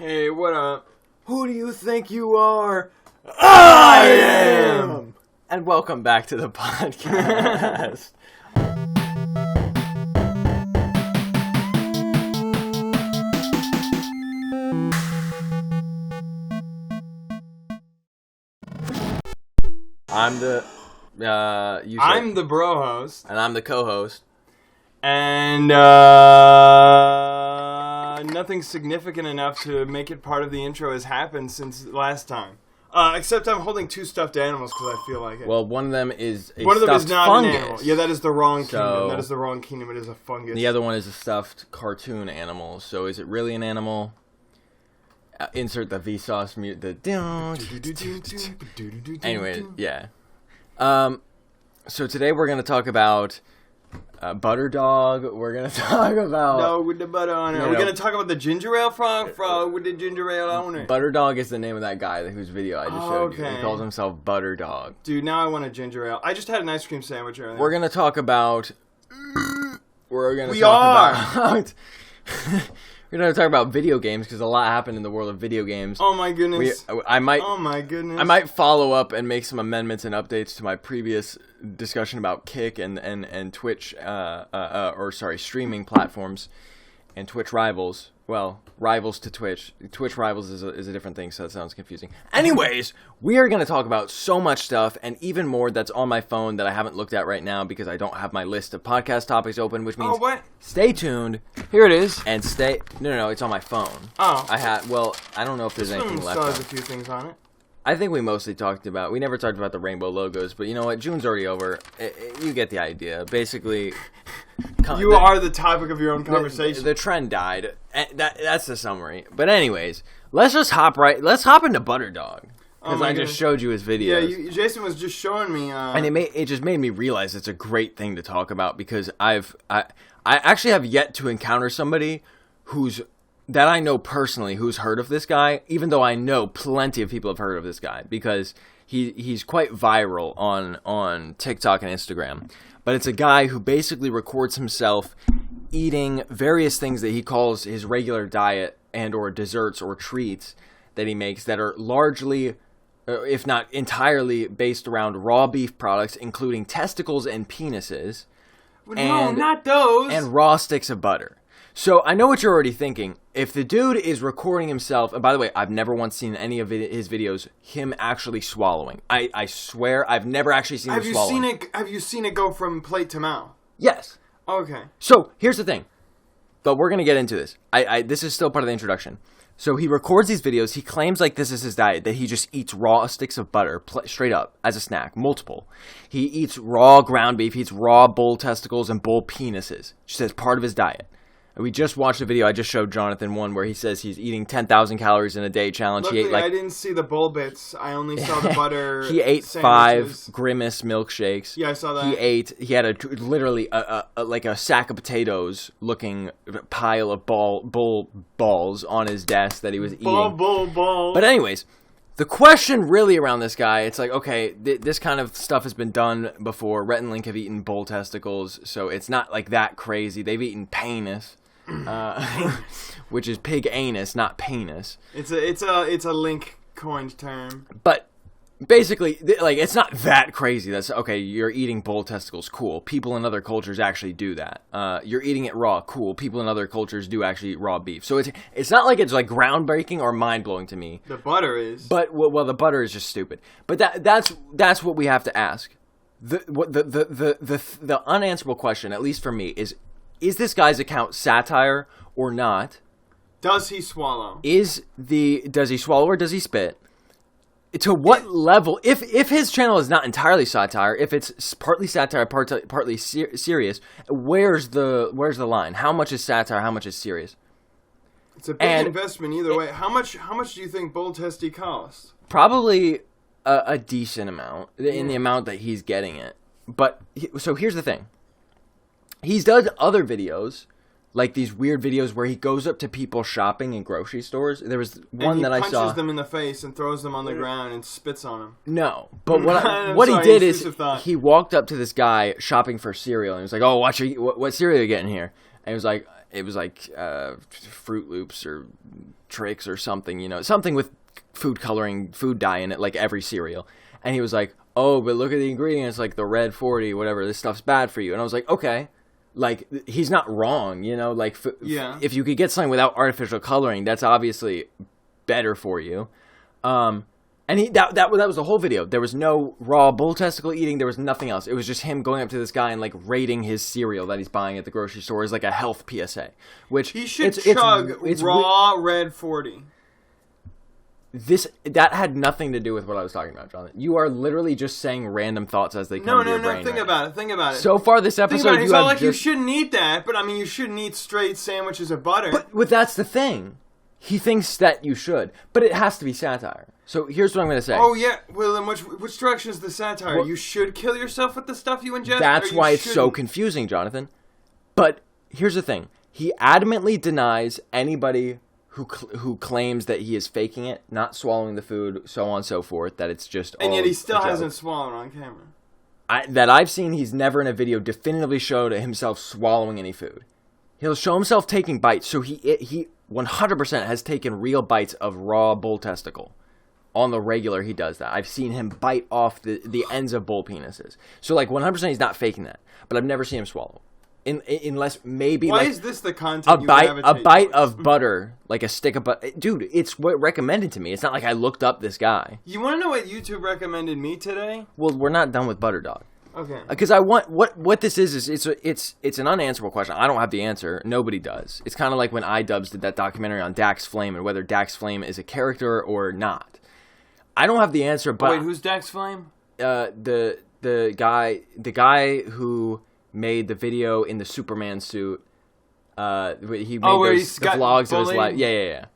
Hey, what up? Who do you think you are? I am! And welcome back to the podcast. I'm the I'm the bro host. And I'm the co-host. And nothing significant enough to make it part of the intro has happened since last time. Except I'm holding two stuffed animals because I feel like it. Well, one of them is a one of them is stuffed not fungus. an animal. Yeah, that is the wrong So- kingdom. That is the wrong kingdom. It is a fungus. The other one is a stuffed cartoon animal. So is it really an animal? Insert the Vsauce mute. Anyway, yeah. So today we're going to talk about Butter Dog. We're going to talk about... No, with the butter on it. We're going to talk about the ginger ale frog with the ginger ale on it. Butter Dog is the name of that guy whose video I just showed you. He calls himself Butter Dog. Dude, now I want a ginger ale. I just had an ice cream sandwich earlier. We're going to talk about... We're going to talk about video games because a lot happened in the world of video games. Oh my goodness. I might follow up and make some amendments and updates to my previous discussion about Kick and Twitch, streaming platforms and Twitch rivals. Well, rivals to Twitch. Twitch rivals is a different thing, so that sounds confusing. Anyways, we are going to talk about so much stuff and even more that's on my phone that I haven't looked at right now because I don't have my list of podcast topics open, which means stay tuned. Here it is. And stay... No, it's on my phone. Oh. I don't know if there's anything left. Still has a few things on it. I think we mostly talked about... We never talked about the rainbow logos, but you know what? June's already over. You get the idea. Basically... You are the topic of your own conversation. The trend died. That's the summary. But anyways, let's hop into Butter Dog. Because I just showed you his videos. Yeah, Jason was just showing me... And it just made me realize it's a great thing to talk about because I actually have yet to encounter somebody that I know personally who's heard of this guy, even though I know plenty of people have heard of this guy because he's quite viral on TikTok and Instagram. But it's a guy who basically records himself eating various things that he calls his regular diet and or desserts or treats that he makes that are largely, if not entirely, based around raw beef products, including testicles and penises. No, not those! And raw sticks of butter. So I know what you're already thinking. If the dude is recording himself, and by the way, I've never once seen any of his videos, him actually swallowing. I swear, I've never actually seen him swallowing. Have you seen it go from plate to mouth? Yes. Okay. So here's the thing. But we're going to get into this. This is still part of the introduction. So he records these videos. He claims like this is his diet, that he just eats raw sticks of butter straight up as a snack, multiple. He eats raw ground beef. He eats raw bull testicles and bull penises, just as part of his diet. We just watched a video I just showed Jonathan one where he says he's eating 10,000 calories in a day challenge. Luckily, I didn't see the bull bits. I only saw the butter. He ate sandwiches. 5 Grimace milkshakes. Yeah, I saw that. He had literally like a sack of potatoes looking pile of bull balls on his desk that he was eating. Bull. But anyways, the question really around this guy, it's like, okay, this kind of stuff has been done before. Rhett and Link have eaten bull testicles, so it's not like that crazy. They've eaten penis. Which is pig anus, not penis. It's a Link coined term. But basically, like, it's not that crazy. That's okay. You're eating bull testicles, cool. People in other cultures actually do that. You're eating it raw, cool. People in other cultures do actually eat raw beef. So it's not like it's like groundbreaking or mind blowing to me. The butter is. But well, the butter is just stupid. But that's what we have to ask. The unanswerable question, at least for me, is this guy's account satire or not? Does he swallow? Does he swallow or does he spit? To what level? If his channel is not entirely satire, if it's partly satire, partly serious, where's the line? How much is satire? How much is serious? It's a big investment either way. How much do you think bull testy costs? Probably a decent amount in the amount that he's getting it. But so here's the thing. He's done other videos, like these weird videos where he goes up to people shopping in grocery stores. There was one that I saw. He punches them in the face and throws them on the ground and spits on them. No, but what he did is he walked up to this guy shopping for cereal and he was like, "Oh, what cereal are you getting here?" And he was like, it was like Fruit Loops or Tricks or something, you know, something with food coloring, food dye in it, like every cereal. And he was like, oh, but look at the ingredients, like the red 40, whatever, this stuff's bad for you. And I was like, okay, like, he's not wrong, you know, like, if you could get something without artificial coloring, that's obviously better for you. And that was the whole video. There was no raw bull testicle eating. There was nothing else. It was just him going up to this guy and like rating his cereal that he's buying at the grocery store as like a health PSA. Which he should chug raw red 40. That had nothing to do with what I was talking about, Jonathan. You are literally just saying random thoughts as they come to your brain. No. Think about it. So far this episode, it's not like you shouldn't eat that, but I mean, you shouldn't eat straight sandwiches of butter. But that's the thing. He thinks that you should, but it has to be satire. So here's what I'm going to say. Oh, yeah. Well, then which direction is the satire? Well, you should kill yourself with the stuff you ingest? That's why it's so confusing, Jonathan. But here's the thing. He adamantly denies anybody who claims that he is faking it, not swallowing the food, so on and so forth, that it's just and yet he still hasn't swallowed on camera. That I've seen, he's never in a video definitively showed himself swallowing any food. He'll show himself taking bites, so he 100% has taken real bites of raw bull testicle. On the regular, he does that. I've seen him bite off the ends of bull penises. So, like, 100% he's not faking that. But I've never seen him swallow. Unless maybe, Why like... is this the content a bite of butter, like a stick of butter. Dude, it's what recommended to me. It's not like I looked up this guy. You want to know what YouTube recommended me today? Well, we're not done with Butter Dog. Okay. Because I want... What this is it's an unanswerable question. I don't have the answer. Nobody does. It's kind of like when iDubbbz did that documentary on Dax Flame and whether Dax Flame is a character or not. I don't have the answer, but... Wait, who's Dax Flame? The guy who made the video in the Superman suit. He made the vlogs of his life. Yeah.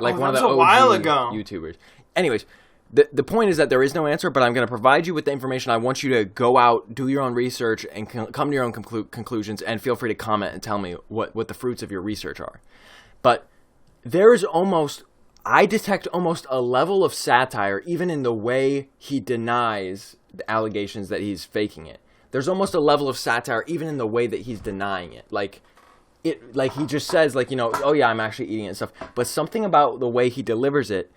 Like one of the OG a while ago. YouTubers. Anyways, the point is that there is no answer, but I'm going to provide you with the information. I want you to go out, do your own research, and come to your own conclusions, and feel free to comment and tell me what the fruits of your research are. But there is I detect almost a level of satire even in the way he denies the allegations that he's faking it. There's almost a level of satire even in the way that he's denying it. Like he just says, like, you know, oh yeah, I'm actually eating it and stuff. But something about the way he delivers it,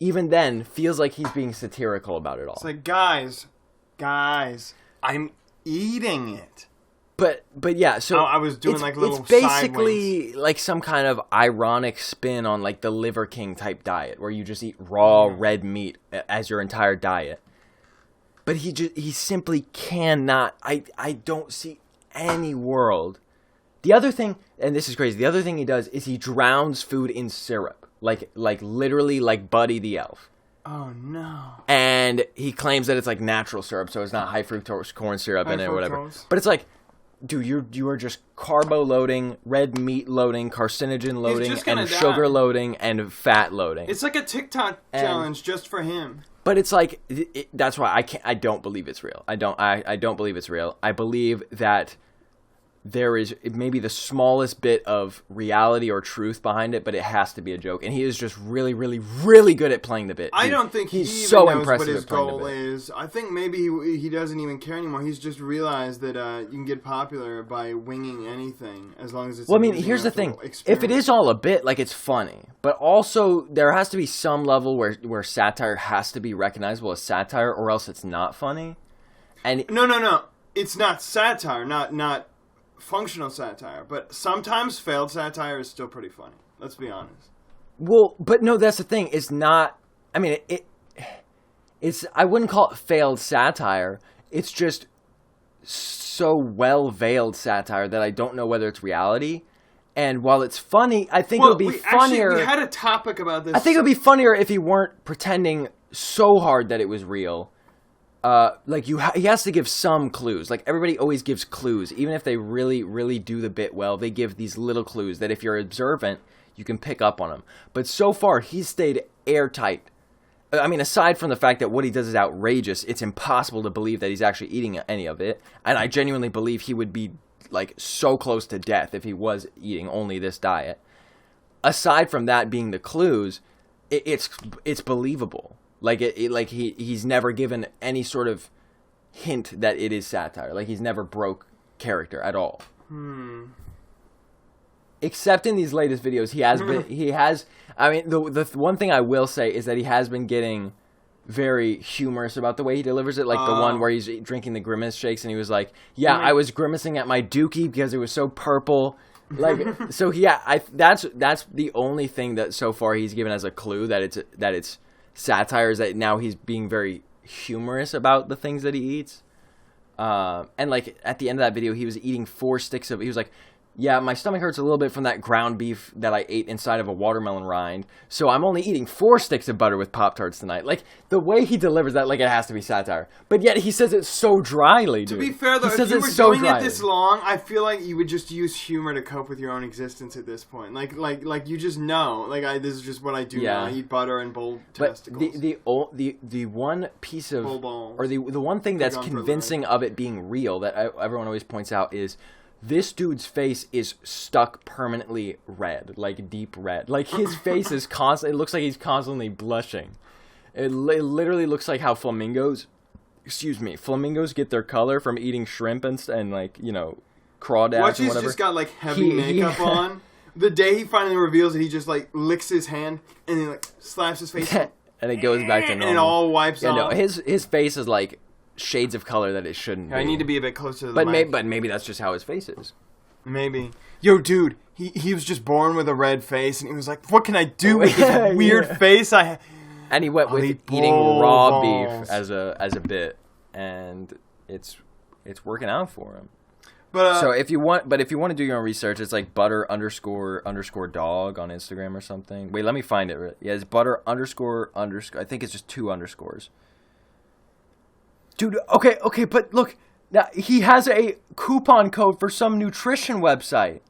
even then, feels like he's being satirical about it all. It's like, guys, I'm eating it. But yeah, so I was doing like little it's basically sideways. Like some kind of ironic spin on like the Liver King type diet where you just eat raw red meat as your entire diet. But he simply cannot. I don't see any world. The other thing, and this is crazy, the other thing he does is he drowns food in syrup. Like literally like Buddy the Elf. Oh no. And he claims that it's like natural syrup, so it's not high fructose corn syrup in it or whatever. But it's like, dude, you are just carbo loading, red meat loading, carcinogen loading, and sugar loading, and fat loading. It's like a Tik Tok challenge just for him. But it's like that's why I don't believe it's real. I don't believe it's real. I believe that there is maybe the smallest bit of reality or truth behind it, but it has to be a joke. And he is just really, really, really good at playing the bit. I don't think he's even so knows impressive what his goal is. I think maybe he doesn't even care anymore. He's just realized that you can get popular by winging anything as long as it's... Well, I mean, here's the thing. If it is all a bit, like, it's funny. But also, there has to be some level where satire has to be recognizable as satire, or else it's not funny. And No. It's not satire, not functional satire, but sometimes failed satire is still pretty funny. Let's be honest. Well, but no, that's the thing. It's not. I mean, it's. I wouldn't call it failed satire. It's just so well veiled satire that I don't know whether it's reality. And while it's funny, I think it would be funnier. Actually, we had a topic about this. I think it would be funnier if he weren't pretending so hard that it was real. He has to give some clues. Like, everybody always gives clues. Even if they really, really do the bit well, they give these little clues that if you're observant, you can pick up on them. But so far, he's stayed airtight. I mean, aside from the fact that what he does is outrageous, it's impossible to believe that he's actually eating any of it. And I genuinely believe he would be, like, so close to death if he was eating only this diet. Aside from that being the clues, it's believable. Like he's never given any sort of hint that it is satire. Like, he's never broke character at all. except in these latest videos, I mean, the one thing I will say is that he has been getting very humorous about the way he delivers it. Like the one where he's drinking the Grimace shakes and he was like, yeah, I was grimacing at my dookie because it was so purple. Like, so yeah, that's the only thing that so far he's given as a clue that it's satire, is that now he's being very humorous about the things that he eats. And like at the end of that video, he was eating 4 sticks he was like, yeah, my stomach hurts a little bit from that ground beef that I ate inside of a watermelon rind, so I'm only eating 4 sticks of butter with Pop-Tarts tonight. Like, the way he delivers that, like, it has to be satire. But yet he says it so dryly, dude. To be fair, though, if you were doing it this long, I feel like you would just use humor to cope with your own existence at this point. Like you just know. Like, this is just what I do now. I eat butter and bull testicles. The one piece of... Or the one thing that's convincing of it being real that everyone always points out is... This dude's face is stuck permanently red, like deep red. Like his face is it looks like he's constantly blushing. It literally looks like how flamingos get their color from eating shrimp and like, you know, crawdads and whatever. He's just got like heavy makeup on. The day he finally reveals it, he just like licks his hand and then like slaps his face. And it goes back to normal. And it all wipes off. No, his face is like shades of color that it shouldn't be. I need to be a bit closer to the mic. But maybe that's just how his face is. Maybe. Yo, dude, he was just born with a red face, and he was like, what can I do with this weird face I have? And he went with eating raw beef as a bit, and it's working out for him. But so if you want to do your own research, it's like butter __ dog on Instagram or something. Wait, let me find it. Yeah, it's butter __ I think it's just 2 underscores. Dude, okay, but look, now he has a coupon code for some nutrition website.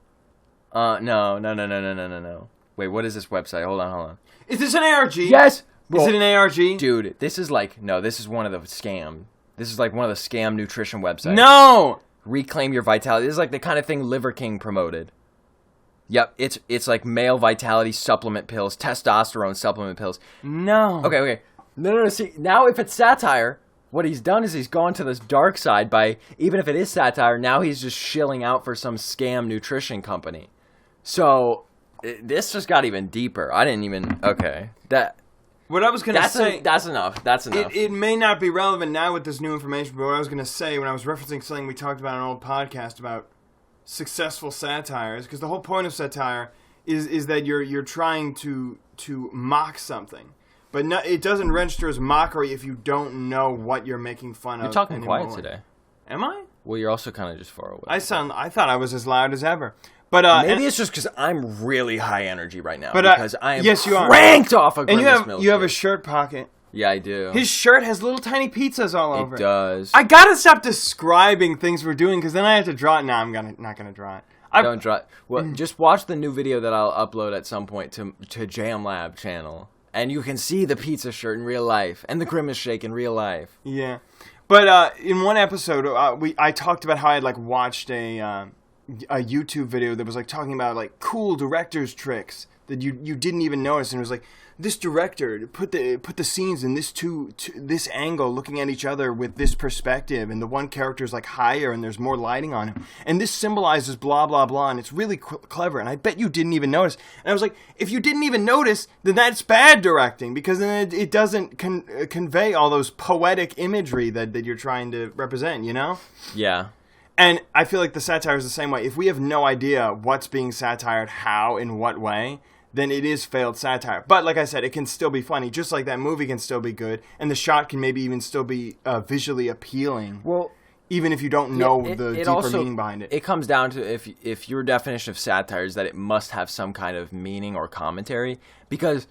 No. Wait, what is this website? Hold on. Is this an ARG? Yes. Is it an ARG? Dude, this is like, no, this is one of the scam. This is like one of the scam nutrition websites. No! Reclaim your vitality. This is like the kind of thing Liver King promoted. Yep, it's like male vitality supplement pills, testosterone supplement pills. No. Okay. No. See, now if it's satire, what he's done is he's gone to this dark side by, even if it is satire, now he's just shilling out for some scam nutrition company. So, this just got even deeper. I didn't even, okay. What I was going to say... That's enough. It may not be relevant now with this new information, but what I was going to say when I was referencing something we talked about on an old podcast about successful satires, because the whole point of satire is that you're trying to mock something. But it doesn't register as mockery if you don't know what you're making fun of. You're talking anymore. quiet today. Am I? Well, you're also kind of just far away. I thought I was as loud as ever. But maybe it's just because I'm really high energy right now. But because I am cranked off of Grimace And you have a shirt pocket. Yeah, I do. His shirt has little tiny pizzas all over it. It does. I gotta stop describing things we're doing because then I have to draw it. No, I'm not gonna draw it. Don't draw it. Well, just watch the new video that I'll upload at some point to Jam Lab channel. And you can see the pizza shirt in real life, and the Grimace shake in real life. Yeah, but in one episode, I talked about how I had watched a YouTube video that was talking about cool director's tricks that you didn't even notice, and it was like, this director put the scenes in this angle, looking at each other with this perspective, and the one character is higher and there's more lighting on him, and this symbolizes blah blah blah, and it's really clever, and I bet you didn't even notice. And I was like, if you didn't even notice, then that's bad directing, because then it doesn't convey all those poetic imagery that you're trying to represent, you know? Yeah. And I feel like the satire is the same way. If we have no idea what's being satired, how, in what way, then it is failed satire. But like I said, it can still be funny. Just like that movie can still be good, and the shot can maybe even still be visually appealing. Well, even if you don't know the deeper meaning behind it. It comes down to if your definition of satire is that it must have some kind of meaning or commentary, because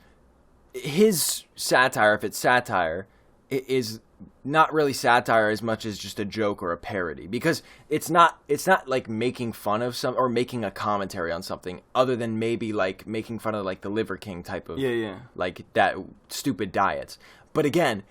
his satire, if it's satire, it is not really satire as much as just a joke or a parody, because it's not like making fun of some or making a commentary on something other than maybe making fun of the Liver King type of that stupid diets. But again,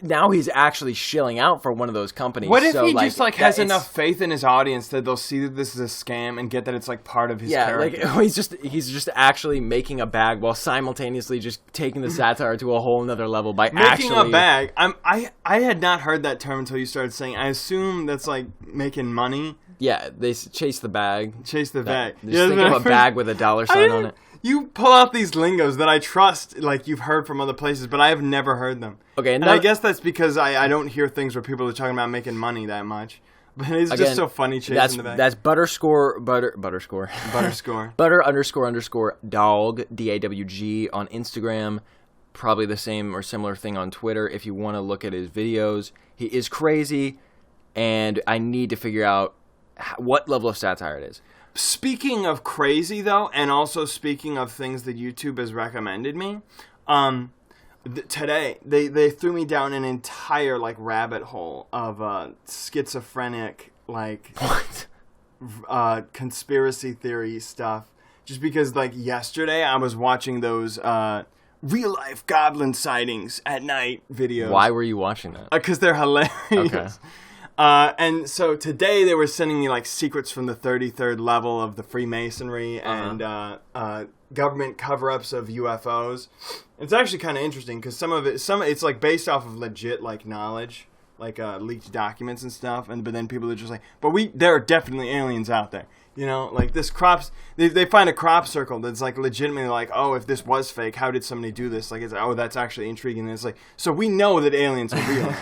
now he's actually shilling out for one of those companies. What if he just has enough faith in his audience that they'll see that this is a scam and get that it's part of his character? Yeah, he's just actually making a bag while simultaneously just taking the satire to a whole nother level by making a bag. I had not heard that term until you started saying. I assume that's making money. Yeah, they chase the bag. Chase the bag. Just think of a bag with a dollar sign on it. You pull out these lingos that I trust, like you've heard from other places, but I have never heard them. Okay, and I guess that's because I don't hear things where people are talking about making money that much. But it's just so funny chasing the bag. That's butterscore. Butter _ Dawg, DAWG on Instagram. Probably the same or similar thing on Twitter if you want to look at his videos. He is crazy, and I need to figure out what level of satire it is. Speaking of crazy, though, and also speaking of things that YouTube has recommended me, today they threw me down an entire like rabbit hole of schizophrenic what conspiracy theory stuff. Just because like yesterday I was watching those real life goblin sightings at night videos. Why were you watching that? Because they're hilarious. Okay. And so today they were sending me like secrets from the 33rd level of the Freemasonry and government cover-ups of UFOs. It's actually kind of interesting because some it's like based off of legit like knowledge, like leaked documents and stuff. But then people are just like, there are definitely aliens out there. You know, like this they find a crop circle that's like legitimately like, oh, if this was fake, how did somebody do this? Like, that's actually intriguing. And it's like, so we know that aliens are real.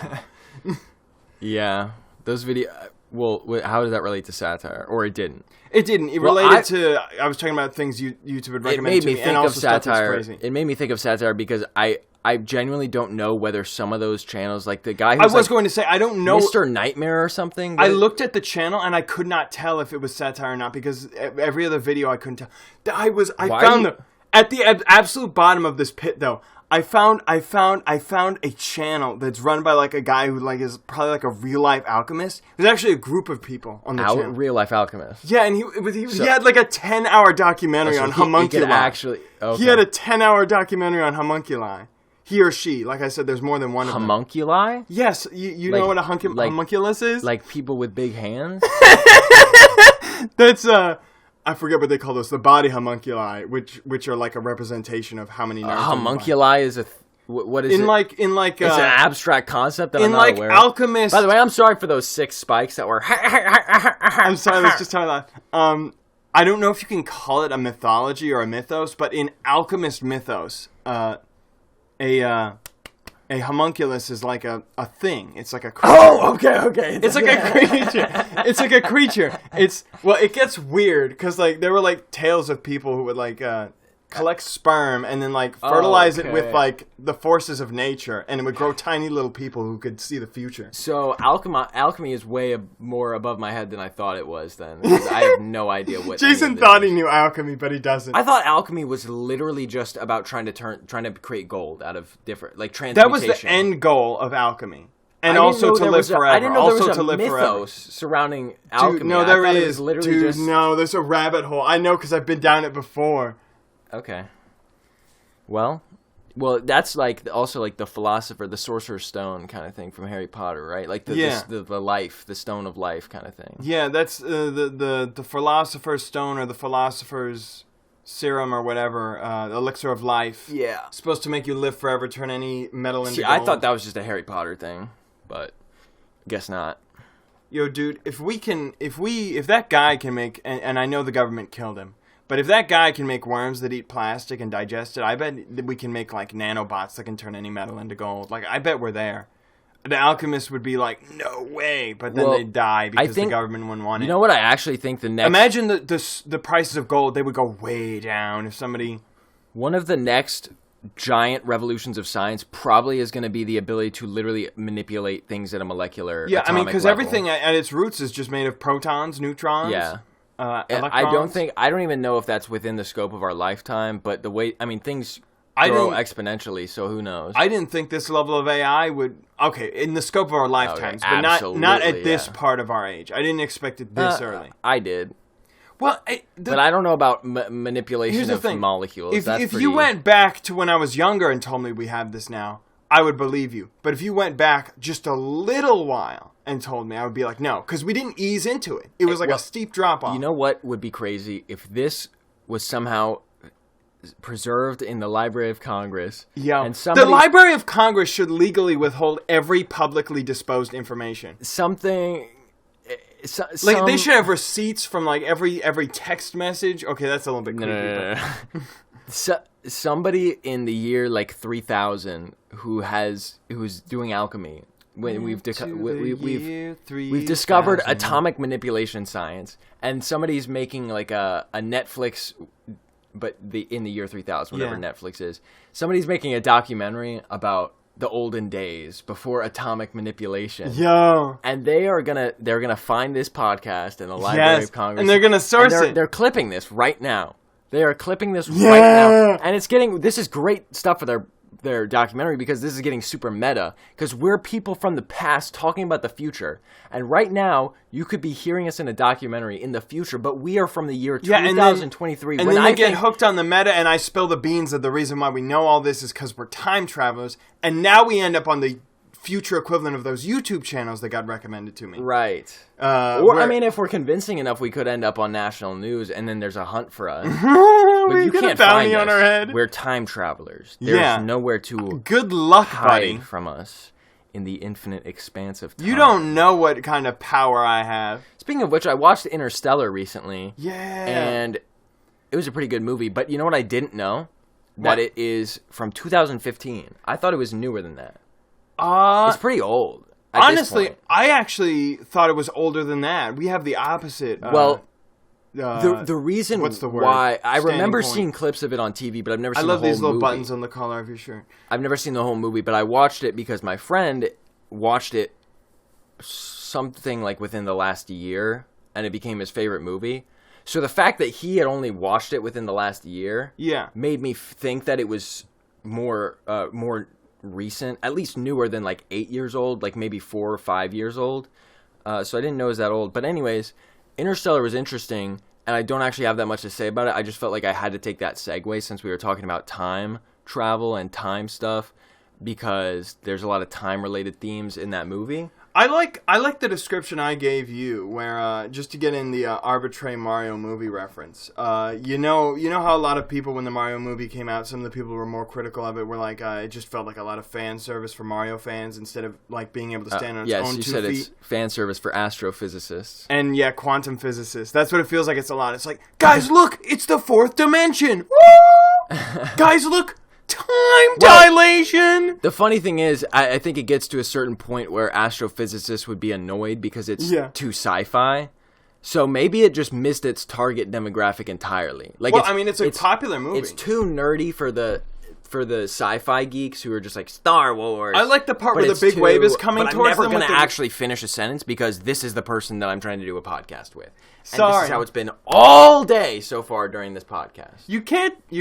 Yeah. Those videos. Well, how does that relate to satire? Or it didn't? It didn't. It related to. I was talking about things YouTube would recommend to me, and also stuff that's crazy. It made me think of satire because I genuinely don't know whether some of those channels, like the guy who's going to say, I don't know. Mr. Nightmare or something. I looked at the channel and I could not tell if it was satire or not because every other video I couldn't tell. At the absolute bottom of this pit though. I found a channel that's run by like a guy who like is probably like a real life alchemist. There's actually a group of people on the channel. Real life alchemist. Yeah, and he had like a 10-hour documentary on homunculi. He had a 10-hour documentary on homunculi. He or she, like I said, there's more than one of them. Homunculi? Yes, you know what a homunculus is? Like people with big hands? That's I forget what they call those, the body homunculi, which are like a representation of how many nerves. Homunculi is what is it? It's an abstract concept that I'm not aware of. Alchemist. By the way, I'm sorry for those 6 spikes that were. I'm sorry. Let's just try that. I don't know if you can call it a mythology or a mythos, but in alchemist mythos, a homunculus is like a thing. It's like a creature. Oh, okay. It's like a creature. It's like a creature. It gets weird because like there were like tales of people who would like collect sperm and then like fertilize it with like the forces of nature, and it would grow tiny little people who could see the future. So alchemy is way more above my head than I thought it was. Then I have no idea what. Jason thought he knew alchemy, but he doesn't. I thought alchemy was literally just about trying to create gold out of different like transmutation. That was the end goal of alchemy. And also to live forever. I didn't know there was a mythos surrounding alchemy. Dude, no, there is. Dude, no, there's a rabbit hole. I know because I've been down it before. Okay. Well, that's like also like the philosopher, the sorcerer's stone kind of thing from Harry Potter, right? Like the stone of life kind of thing. Yeah, that's the philosopher's stone or the philosopher's serum or whatever, elixir of life. Yeah, supposed to make you live forever, turn any metal into gold. I thought that was just a Harry Potter thing, but guess not. Yo, dude, if that guy can make, and I know the government killed him. But if that guy can make worms that eat plastic and digest it, I bet that we can make like nanobots that can turn any metal into gold. Like, I bet we're there. The alchemists would be like, no way, but then they'd die because the government wouldn't want it. You know what I actually think the next... Imagine the prices of gold, they would go way down if somebody... One of the next giant revolutions of science probably is going to be the ability to literally manipulate things at a molecular atomic level. because everything at its roots is just made of protons, neutrons... Yeah. Electrons. I don't even know if that's within the scope of our lifetime, but things grow exponentially, so who knows? I didn't think this level of AI would, in the scope of our lifetimes, but not at this part of our age. I didn't expect it this early. I did. Well, but I don't know about manipulation of molecules. If you went back to when I was younger and told me we have this now, I would believe you. But if you went back just a little while and told me, I would be like, no, because we didn't ease into it. It was like a steep drop off. You know what would be crazy? If this was somehow preserved in the Library of Congress. Yeah. The Library of Congress should legally withhold every publicly disposed information. Like they should have receipts from like every text message. Okay, that's a little bit creepy. No. Somebody in the year like 3000 who's doing alchemy. When we've discovered atomic manipulation science, and somebody's making like a Netflix, but in the year 3000, whatever Netflix is, somebody's making a documentary about the olden days before atomic manipulation. Yo. And they're gonna find this podcast in the Library of Congress, and they're gonna source it. They're clipping this right now. They are clipping this right now, and this is great stuff for their documentary because this is getting super meta because we're people from the past talking about the future, and right now you could be hearing us in a documentary in the future, but we are from the year 2023. And then I get hooked on the meta, and I spill the beans that the reason why we know all this is because we're time travelers, and now we end up on the future equivalent of those YouTube channels that got recommended to me. Right. If we're convincing enough, we could end up on national news, and then there's a hunt for us. But you can't find us. On our head. We're time travelers. There's nowhere to good luck, buddy, from us in the infinite expanse of time. You don't know what kind of power I have. Speaking of which, I watched Interstellar recently. Yeah. And it was a pretty good movie, but you know what I didn't know? That it is from 2015. I thought it was newer than that. It's pretty old. Honestly, I actually thought it was older than that. We have the opposite. The reason why I remember seeing clips of it on TV, but I've never seen the whole movie. I love these little buttons on the collar of your shirt. I've never seen the whole movie, but I watched it because my friend watched it something like within the last year, and it became his favorite movie. So the fact that he had only watched it within the last year made me think that it was more recent, at least newer than like 8 years old, like maybe 4 or 5 years old. So I didn't know it was that old. But anyways, Interstellar was interesting, and I don't actually have that much to say about it. I just felt like I had to take that segue since we were talking about time travel and time stuff, because there's a lot of time-related themes in that movie. I like the description I gave you, where just to get in the arbitrary Mario movie reference. You know how a lot of people, when the Mario movie came out, some of the people who were more critical of it were like, it just felt like a lot of fan service for Mario fans instead of like being able to stand on its own 2 feet. Yes, you said it's fan service for astrophysicists. And quantum physicists. That's what it feels like. It's a lot. It's like, guys, look, it's the 4th dimension. Woo! Guys, look. Time dilation! The funny thing is, I think it gets to a certain point where astrophysicists would be annoyed because it's too sci-fi. So maybe it just missed its target demographic entirely. Like, it's a popular movie. It's too nerdy for the sci-fi geeks who are just like Star Wars. I like the part where the big wave is coming towards them. I'm never going to actually finish a sentence because this is the person that I'm trying to do a podcast with. And this is how it's been all day so far during this podcast. You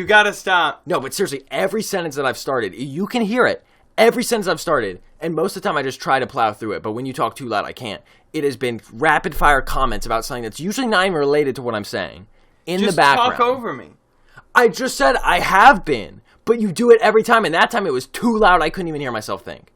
gotta stop. No, but seriously, every sentence that I've started, you can hear it. Every sentence I've started, and most of the time I just try to plow through it, but when you talk too loud, I can't. It has been rapid-fire comments about something that's usually not even related to what I'm saying in the background. Just talk over me. I just said I have been, but you do it every time, and that time it was too loud I couldn't even hear myself think.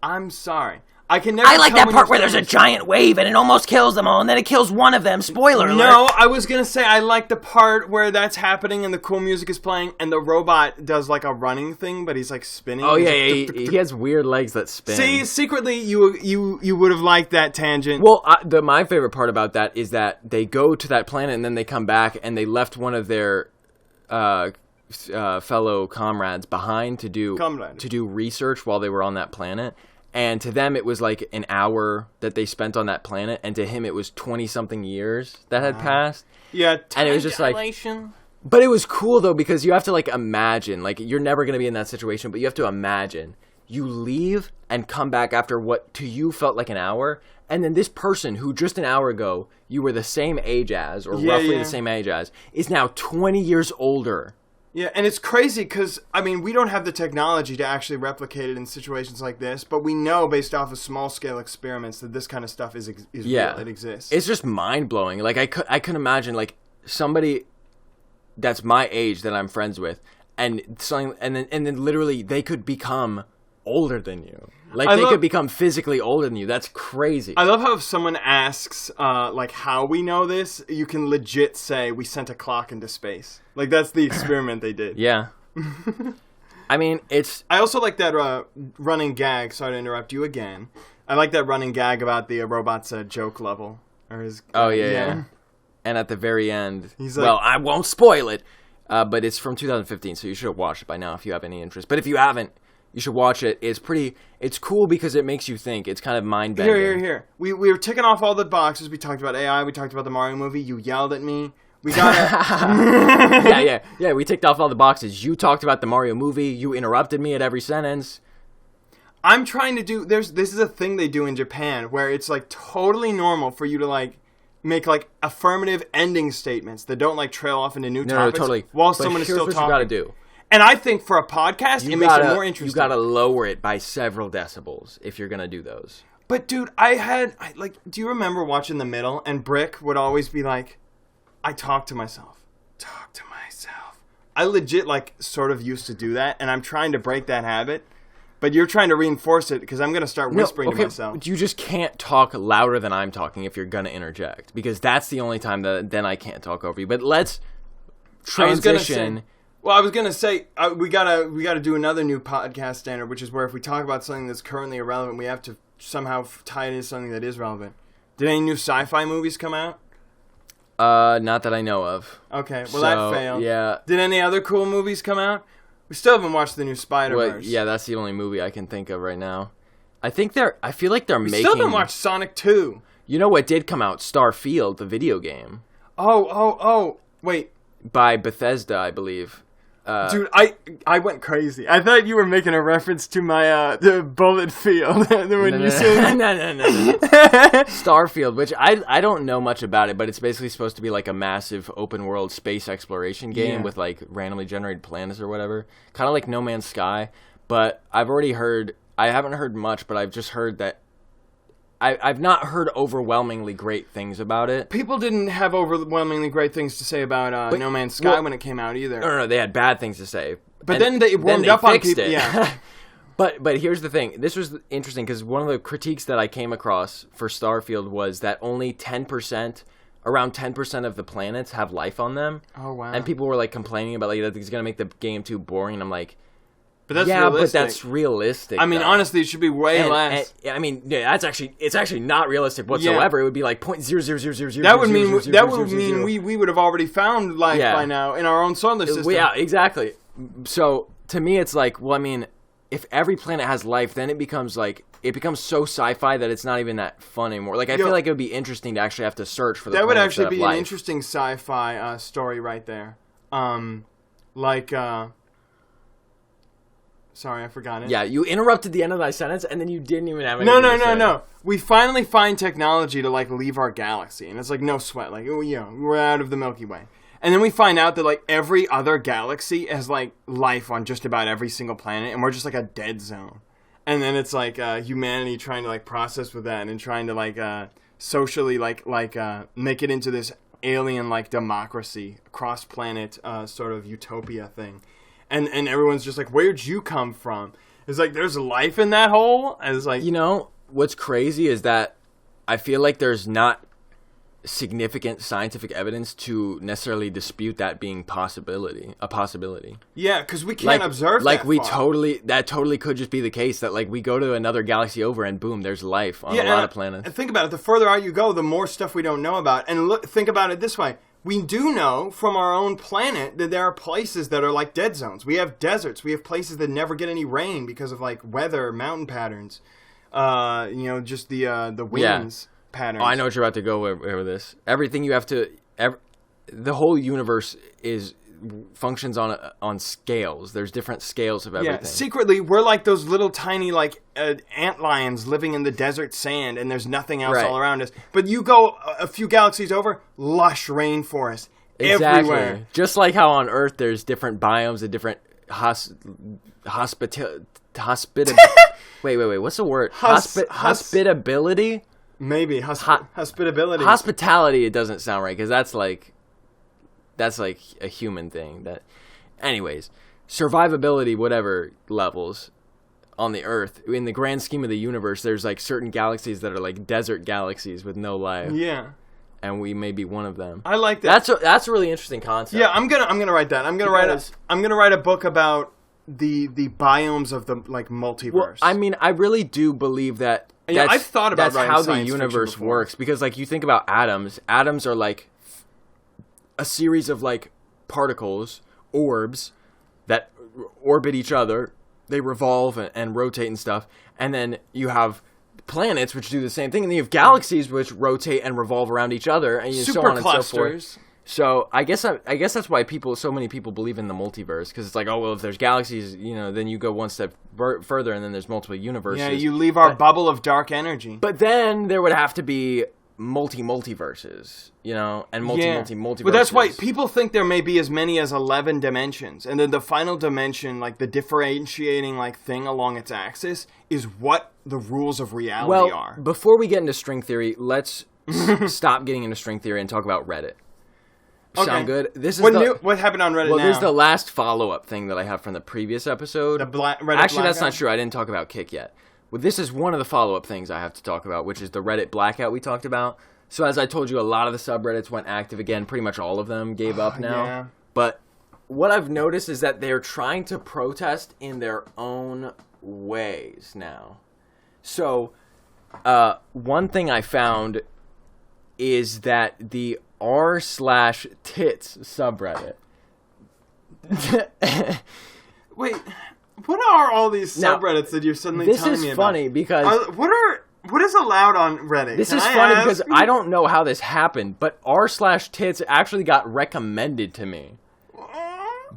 I'm sorry. I can never. I like that part where there's a giant wave and it almost kills them all, and then it kills one of them. Spoiler alert. No, I was gonna say I like the part where that's happening and the cool music is playing, and the robot does like a running thing, but he's like spinning. Oh yeah, he has weird legs that spin. See, secretly you would have liked that tangent. Well, my favorite part about that is that they go to that planet and then they come back and they left one of their fellow comrades behind to do research while they were on that planet. And to them, it was like an hour that they spent on that planet, and to him, it was 20-something years that had passed. Yeah, and it was just dilation. But it was cool though because you have to like imagine, like you're never gonna be in that situation, but you have to imagine you leave and come back after what to you felt like an hour, and then this person who just an hour ago you were the same age as, or roughly the same age as, is now 20 years older. Yeah, and it's crazy because, I mean, we don't have the technology to actually replicate it in situations like this, but we know based off of small-scale experiments that this kind of stuff is real. It exists. It's just mind-blowing. Like, I could imagine, like, somebody that's my age that I'm friends with, and then literally they could become older than you. Like, they could become physically older than you. That's crazy. I love how if someone asks, like, how we know this, you can legit say, we sent a clock into space. Like, that's the experiment they did. Yeah. I mean, I also like that running gag. Sorry to interrupt you again. I like that running gag about the robot's joke level. or his. Oh yeah. And at the very end, he's like, well, I won't spoil it, but it's from 2015, so you should have watched it by now if you have any interest. But if you haven't, you should watch it. It's cool because it makes you think. It's kind of mind-bending. Here. We were ticking off all the boxes. We talked about AI. We talked about the Mario movie. You yelled at me. We gotta... Yeah, we ticked off all the boxes. You talked about the Mario movie. You interrupted me at every sentence. I'm trying to do... This is a thing they do in Japan where it's, like, totally normal for you to, like, make, like, affirmative ending statements that don't, like, trail off into new topics totally. While but someone is still talking. Here's what you gotta do. And I think for a podcast, it makes it more interesting. You gotta lower it by several decibels if you're gonna do those. But, dude, do you remember watching The Middle? And Brick would always be like, I talk to myself. I legit, like, sort of used to do that, and I'm trying to break that habit. But you're trying to reinforce it, because I'm going to start whispering to myself. You just can't talk louder than I'm talking if you're going to interject, because that's the only time that then I can't talk over you. But let's transition... I was gonna say we gotta do another new podcast standard, which is where if we talk about something that's currently irrelevant, we have to somehow tie it into something that is relevant. Did any new sci-fi movies come out? Not that I know of. Okay, well that failed. Yeah. Did any other cool movies come out? We still haven't watched the new Spider-Verse. Well, yeah, that's the only movie I can think of right now. I feel like they're making. Still haven't watched Sonic 2. You know what did come out? Starfield, the video game. Oh, wait. By Bethesda, I believe. Dude, I went crazy. I thought you were making a reference to my the bullet field. No. Starfield, which I don't know much about it, but it's basically supposed to be like a massive open world space exploration game with like randomly generated planets or whatever. Kind of like No Man's Sky. But I haven't heard much, but I've just heard that I've not heard overwhelmingly great things about it. People didn't have overwhelmingly great things to say about No Man's Sky when it came out either. No, they had bad things to say. But then they warmed up on people. It. Yeah. But here's the thing. This was interesting because one of the critiques that I came across for Starfield was that only around 10% of the planets have life on them. Oh, wow. And people were like complaining about like that it's going to make the game too boring. And I'm like... But that's realistic. But that's realistic. I mean, honestly, it should be way less. It's actually not realistic whatsoever. Yeah. It would be like 0.00000. That would mean we would have already found life by now in our own solar system. Yeah, exactly. So to me, it's like, well, I mean, if every planet has life, then it becomes so sci-fi that it's not even that fun anymore. Like I feel like it would be interesting to actually have to search for the. That would actually be an interesting sci-fi story right there. Sorry, I forgot it. Yeah, you interrupted the end of my sentence, and then you didn't even have anything to say. No. We finally find technology to, like, leave our galaxy, and it's like, no sweat. Like, we're out of the Milky Way. And then we find out that, like, every other galaxy has, like, life on just about every single planet, and we're just, like, a dead zone. And then it's, like, humanity trying to, like, process with that and trying to, like, socially, make it into this alien-like democracy, cross-planet sort of utopia thing. And everyone's just like, where'd you come from? It's like, there's life in that hole? And it's like... You know, what's crazy is that I feel like there's not significant scientific evidence to necessarily dispute that being a possibility. Yeah, because we can't observe that that totally could just be the case, that, like, we go to another galaxy over and boom, there's life on a lot of planets. And think about it, the further out you go, the more stuff we don't know about. And think about it this way. We do know from our own planet that there are places that are like dead zones. We have deserts. We have places that never get any rain because of like weather, mountain patterns. Just the winds patterns. Oh, I know what you're about to go with this. Everything you have to... the whole universe functions on scales. There's different scales of everything. Yeah, secretly, we're like those little tiny like antlions living in the desert sand, and there's nothing else all around us. But you go a few galaxies over, lush rainforest everywhere. Just like how on Earth there's different biomes and different Wait, what's the word? Hospitability? Maybe. Hospitability. Hospitality, it doesn't sound right, because that's like a human thing. Anyways, survivability, whatever levels on the Earth, in the grand scheme of the universe, there's like certain galaxies that are like desert galaxies with no life. Yeah. And we may be one of them. I like that. That's a really interesting concept. Yeah, I'm gonna write that. I'm gonna write a book about the biomes of the like multiverse. Well, I mean, I really do believe that Yeah, I've thought about that's how the science fiction universe before. works. Because like you think about atoms. Atoms are like a series of like particles, orbs that orbit each other. They revolve and rotate and stuff. And then you have planets which do the same thing, and then you have galaxies which rotate and revolve around each other, and so on and so forth. So I guess that's why so many people believe in the multiverse, because it's like, oh well, if there's galaxies, then you go one step further, and then there's multiple universes. Yeah, you leave our bubble of dark energy. But then there would have to be multiverses, and multiverses. But that's why people think there may be as many as 11 dimensions, and then the final dimension, like the differentiating like thing along its axis, is what the rules of reality are. Before we get into string theory, let's stop getting into string theory and talk about Reddit. Okay. Sound good? What happened on Reddit now? Well, this is the last follow-up thing that I have from the previous episode. Actually, that's not true. I didn't talk about Kik yet. Well, this is one of the follow-up things I have to talk about, which is the Reddit blackout we talked about. So as I told you, a lot of the subreddits went active again. Pretty much all of them gave up now. Yeah. But what I've noticed is that they're trying to protest in their own ways now. So one thing I found is that the r/tits subreddit. Wait, what are all these subreddits that you're suddenly telling me about? This is funny because... What is allowed on Reddit? This is funny because I don't know how this happened, but r/tits actually got recommended to me.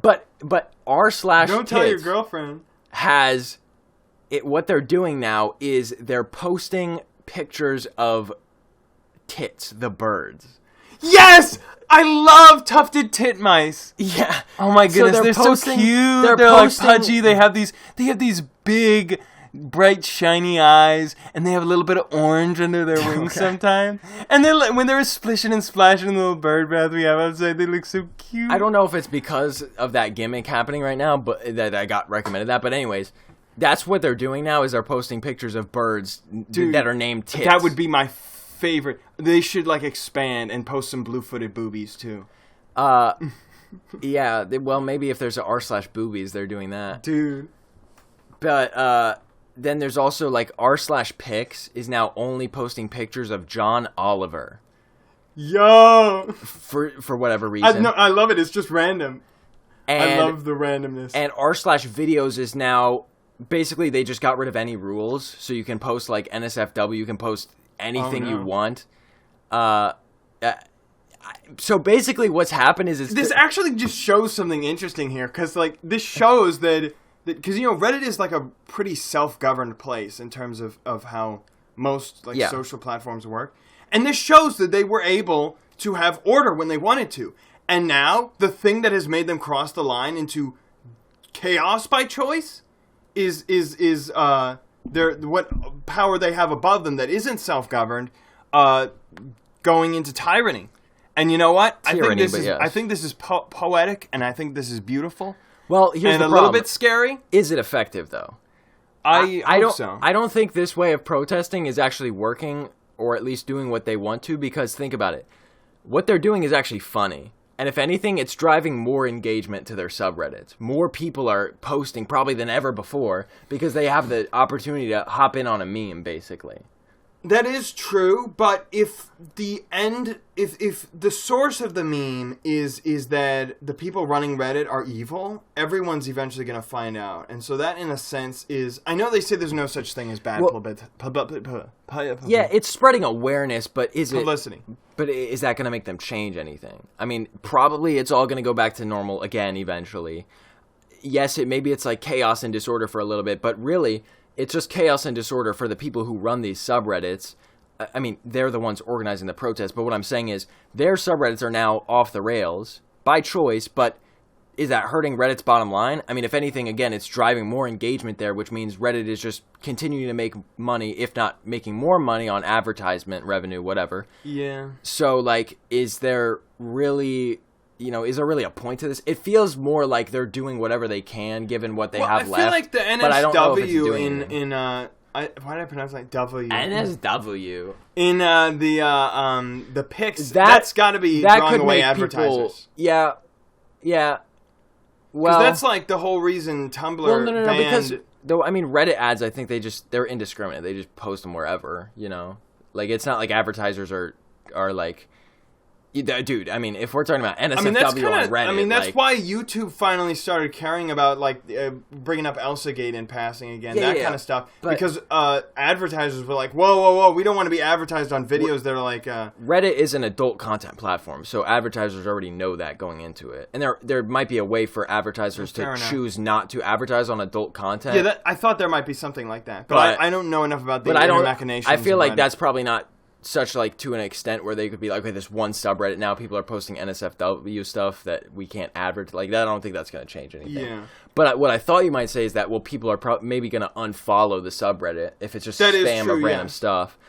But r/tits... Don't tell your girlfriend. ...has... What they're doing now is they're posting pictures of tits, the birds. Yes! I love tufted tit-mice. Yeah. Oh my goodness, they're so cute. They're like pudgy. They have these big, bright, shiny eyes, and they have a little bit of orange under their wings sometimes. And they're like, when they're splishing and splashing in the little bird bath we have outside, they look so cute. I don't know if it's because of that gimmick happening right now, but that I got recommended that. But anyways, that's what they're doing now, is they're posting pictures of birds that are named tits. That would be my favorite. They should like expand and post some blue-footed boobies too. Yeah. Well, maybe if there's a r/boobies, they're doing that, dude. But then there's also like r/pics is now only posting pictures of John Oliver. Yo. For whatever reason. I love it. It's just random. And, I love the randomness. And r/videos is now basically they just got rid of any rules, so you can post like NSFW, you can post anything you want. So basically what's happened is this actually just shows something interesting here, because like this shows that because Reddit is like a pretty self-governed place in terms of how most like social platforms work, and this shows that they were able to have order when they wanted to, and now the thing that has made them cross the line into chaos by choice is their what power they have above them that isn't self-governed, going into tyranny. And you know what? Tyranny, I think this is poetic, and I think this is beautiful. Well, here's the problem. And a little bit scary. Is it effective though? I hope so. I don't think this way of protesting is actually working, or at least doing what they want to, because think about it. What they're doing is actually funny. And if anything, it's driving more engagement to their subreddits. More people are posting probably than ever before because they have the opportunity to hop in on a meme, basically. That is true, but if the source of the meme is that the people running Reddit are evil, everyone's eventually going to find out. And so that, in a sense, is... I know they say there's no such thing as bad yeah, it's spreading awareness, but is publicity. But is that going to make them change anything? I mean, probably it's all going to go back to normal again eventually. Yes, maybe it's like chaos and disorder for a little bit, but really... It's just chaos and disorder for the people who run these subreddits. I mean, they're the ones organizing the protest, but what I'm saying is their subreddits are now off the rails by choice, but is that hurting Reddit's bottom line? I mean, if anything, again, it's driving more engagement there, which means Reddit is just continuing to make money, if not making more money on advertisement revenue, whatever. Yeah. So, like, is there really a point to this? It feels more like they're doing whatever they can, given what they have left. I feel like the NSW why did I pronounce it like W? NSW. In the pics, that's got to be drawing away advertisers. Yeah. Well, that's like the whole reason Tumblr banned Though, I mean, Reddit ads, I think they're indiscriminate. They just post them wherever, you know? Like, it's not like advertisers are like... Dude, I mean, if we're talking about NSFW on Reddit... I mean, that's why YouTube finally started caring about, like, bringing up ElsaGate in passing again, kind of stuff. Because advertisers were like, whoa, we don't want to be advertised on videos that are like... Reddit is an adult content platform, so advertisers already know that going into it. And there might be a way for advertisers to choose not to advertise on adult content. Yeah, I thought there might be something like that. But I don't know enough about the machinations. I feel like that's probably not... such like to an extent where they could be like, okay, this one subreddit now people are posting NSFW stuff that we can't advertise like that. I don't think that's going to change anything. Yeah. But what I thought you might say is that people are maybe going to unfollow the subreddit if it's just spam of random stuff.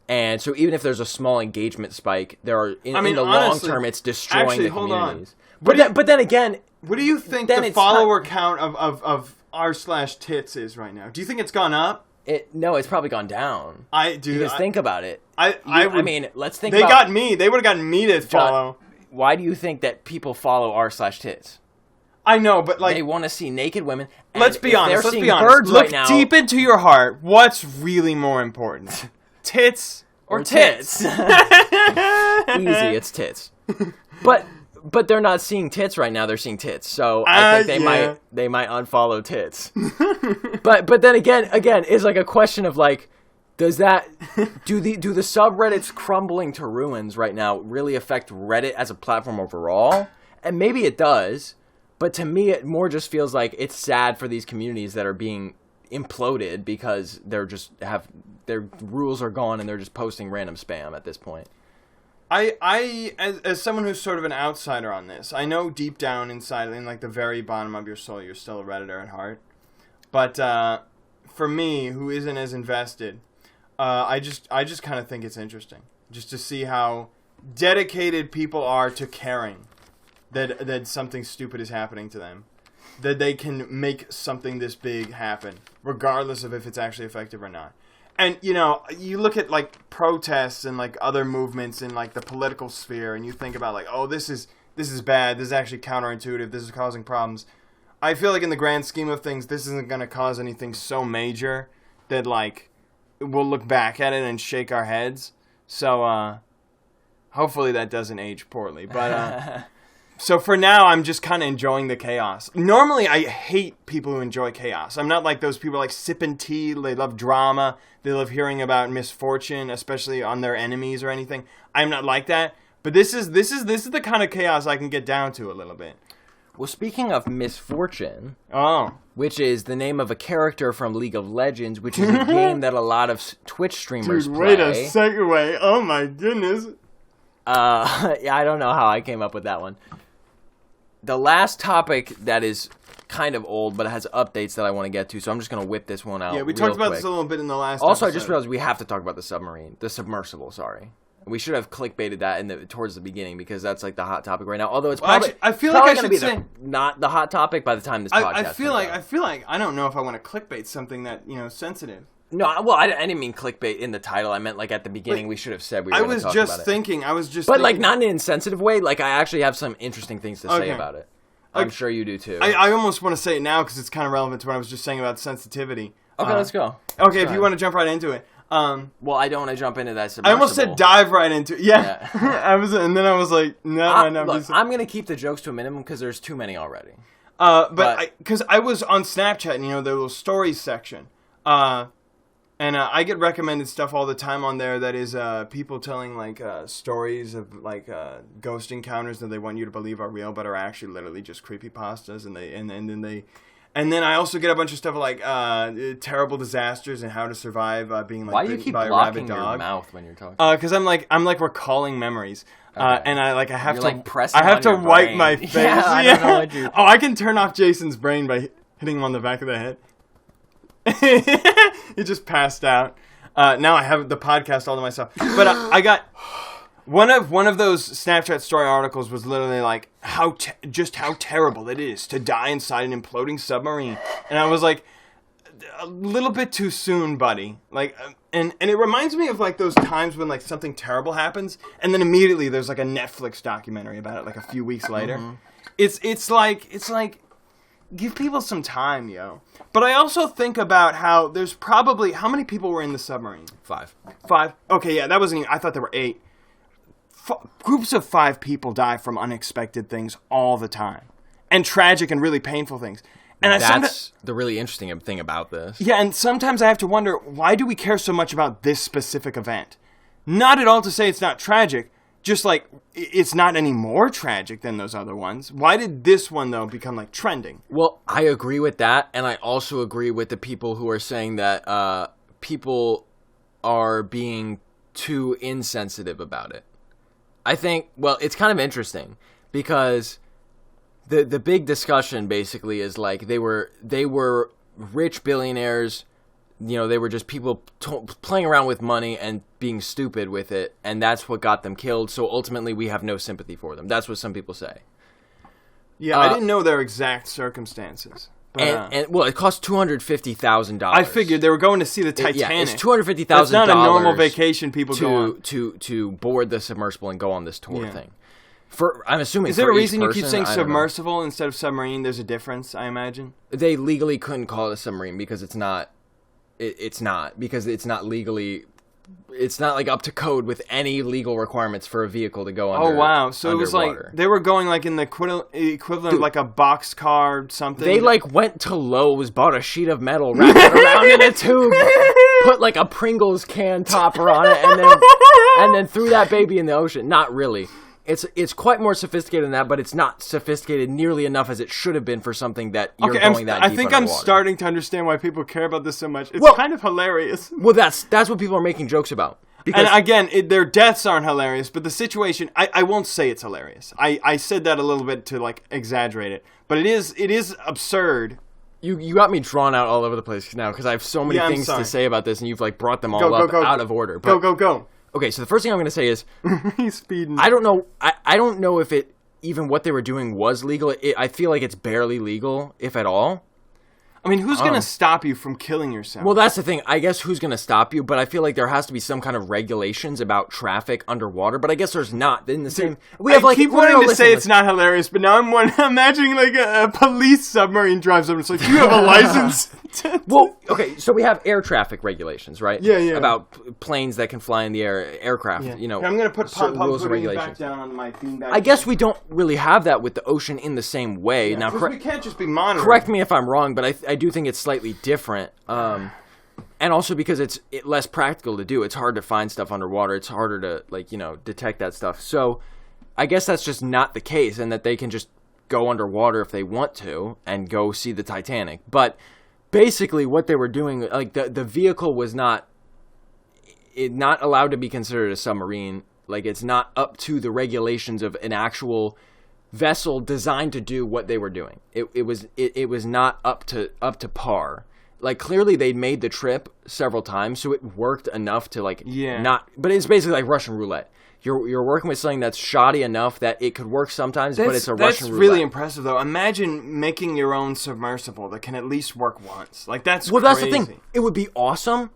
And so even if there's a small engagement spike, there are in the long term it's destroying the communities. But then again, what do you think the follower count of r/tits is right now? Do you think it's gone up? No, it's probably gone down. Because think about it. I mean, let's think. They got me. They would have gotten me to follow. Why do you think that people follow r/tits? I know, but like they want to see naked women. Let's be honest. Birds Look right now, deep into your heart. What's really more important, tits or tits? Easy, it's tits. But they're not seeing tits right now. They're seeing tits. So I think they might unfollow tits. but then again, it's like a question of like, do the subreddits crumbling to ruins right now really affect Reddit as a platform overall? And maybe it does, but to me it more just feels like it's sad for these communities that are being imploded because their rules are gone and they're just posting random spam at this point. As someone who's sort of an outsider on this, I know deep down inside, in like the very bottom of your soul, you're still a Redditor at heart. But for me, who isn't as invested, I just kind of think it's interesting, just to see how dedicated people are to caring that something stupid is happening to them, that they can make something this big happen, regardless of if it's actually effective or not. And, you know, you look at, like, protests and, like, other movements in, like, the political sphere, and you think about, like, oh, this is bad, this is actually counterintuitive, this is causing problems. I feel like in the grand scheme of things, this isn't going to cause anything so major that, like, we'll look back at it and shake our heads. So, hopefully that doesn't age poorly. But, so for now, I'm just kind of enjoying the chaos. Normally, I hate people who enjoy chaos. I'm not like those people like sipping tea. They love drama. They love hearing about misfortune, especially on their enemies or anything. I'm not like that. But this is the kind of chaos I can get down to a little bit. Well, speaking of misfortune, which is the name of a character from League of Legends, which is a game that a lot of Twitch streamers play. Wait a segue. Oh my goodness. Yeah, I don't know how I came up with that one. The last topic that is kind of old, but it has updates that I want to get to, so I'm just going to whip this one out. Yeah, we talked about this a little bit in the last Also, episode. I just realized we have to talk about the Submersible, sorry. We should have clickbaited that towards the beginning, because that's like the hot topic right now. Although it's probably, I feel like I should say not the hot topic by the time this podcast I feel like I don't know if I want to clickbait something that, you know, sensitive. No, well, I didn't mean clickbait in the title. I meant like at the beginning we should have said we were going to talk about it. I was just But thinking, like not in an insensitive way. Like I actually have some interesting things to say about it. I'm sure you do too. I almost want to say it now because it's kind of relevant to what I was just saying about sensitivity. Okay, let's go. Okay, if you want to jump right into it. Well, I don't want to jump into that. I almost said dive right into it. Yeah. And then I was like, no. Look, I'm going to keep the jokes to a minimum because there's too many already. But because I was on Snapchat and, you know, the little stories section. And I get recommended stuff all the time on there that is people telling, like, stories of, like, ghost encounters that they want you to believe are real but are actually literally just creepypastas. And then I also get a bunch of stuff like terrible disasters and how to survive being, like, bitten by a rabid dog. Why do you keep blocking your mouth when you're talking? Because I'm recalling memories. Okay. And I have to wipe my face. Yeah, I don't know what you... Oh, I can turn off Jason's brain by hitting him on the back of the head. He just passed out. Now I have the podcast all to myself. But I got one of those Snapchat story articles was literally like how terrible it is to die inside an imploding submarine. And I was like, a little bit too soon, buddy. Like, and it reminds me of like those times when like something terrible happens, and then immediately there's like a Netflix documentary about it like a few weeks later. Mm-hmm. It's like. give people some time, yo. But I also think about how there's probably... How many people were in the submarine? 5. 5? Okay, yeah, that wasn't even... I thought there were 8. Groups of 5 people die from unexpected things all the time. And tragic and really painful things. And that's the really interesting thing about this. Yeah, and sometimes I have to wonder, why do we care so much about this specific event? Not at all to say it's not tragic, just like it's not any more tragic than those other ones. Why did this one, though, become like trending? Well, I agree with that, and I also agree with the people who are saying that people are being too insensitive about it. I think, well, it's kind of interesting because the big discussion basically is like they were rich billionaires, you know, they were just people playing around with money and being stupid with it, and that's what got them killed. So ultimately, we have no sympathy for them. That's what some people say. Yeah, I didn't know their exact circumstances. But, and well, it cost $250,000. I figured they were going to see the Titanic. Yeah, it's $250,000. That's not a normal vacation people go on. To board the submersible and go on this tour thing. I'm assuming. Is there for a reason each you keep person, saying submersible instead of submarine? There's a difference, I imagine. They legally couldn't call it a submarine because it's not. It's not because it's not legally. It's not like up to code with any legal requirements for a vehicle to go under. Oh wow! So it was underwater. like they were going like in the equivalent of like a boxcar something. They like went to Lowe's, bought a sheet of metal, wrapped it around in a tube, put like a Pringles can topper on it, and then threw that baby in the ocean. Not really. It's quite more sophisticated than that, but it's not sophisticated nearly enough as it should have been for something that you're going that deep I think underwater. I'm starting to understand why people care about this so much. It's kind of hilarious. Well, that's what people are making jokes about. Because, and again, their deaths aren't hilarious, but the situation, I won't say it's hilarious. I said that a little bit to like exaggerate it, but it is absurd. You got me drawn out all over the place now because I have so many things to say about this, and you've like brought them all up out of order. But, go. Okay, so the first thing I'm going to say is he's speeding. I don't know. I don't know if it even what they were doing was legal. I feel like it's barely legal, if at all. I mean, who's going to stop you from killing yourself? Well, that's the thing. I guess who's going to stop you? But I feel like there has to be some kind of regulations about traffic underwater. But I guess there's not. In the same, we have like. I keep wanting to say it's not hilarious, but now I'm imagining like a police submarine drives up and it's like, do you have a license? Well, okay, so we have air traffic regulations, right? Yeah. About planes that can fly in the air, aircraft. Yeah. You know, I'm going to put rules and back regulations. down on my beanbag. I guess we don't really have that with the ocean in the same way. Now, we can't just be monitoring. Correct me if I'm wrong, but I do think it's slightly different, and also because it's less practical to do. It's hard to find stuff underwater. It's harder to detect that stuff. So I guess that's just not the case, and that they can just go underwater if they want to and go see the Titanic. But basically, what they were doing, like the vehicle was not allowed to be considered a submarine. Like it's not up to the regulations of an actual vessel designed to do what they were doing. It was not up to par. Like clearly they made the trip several times, so it worked enough to not. But it's basically like Russian roulette. You're working with something that's shoddy enough that it could work sometimes, but it's a Russian roulette. That's really impressive, though. Imagine making your own submersible that can at least work once. Like that's crazy. That's the thing. It would be awesome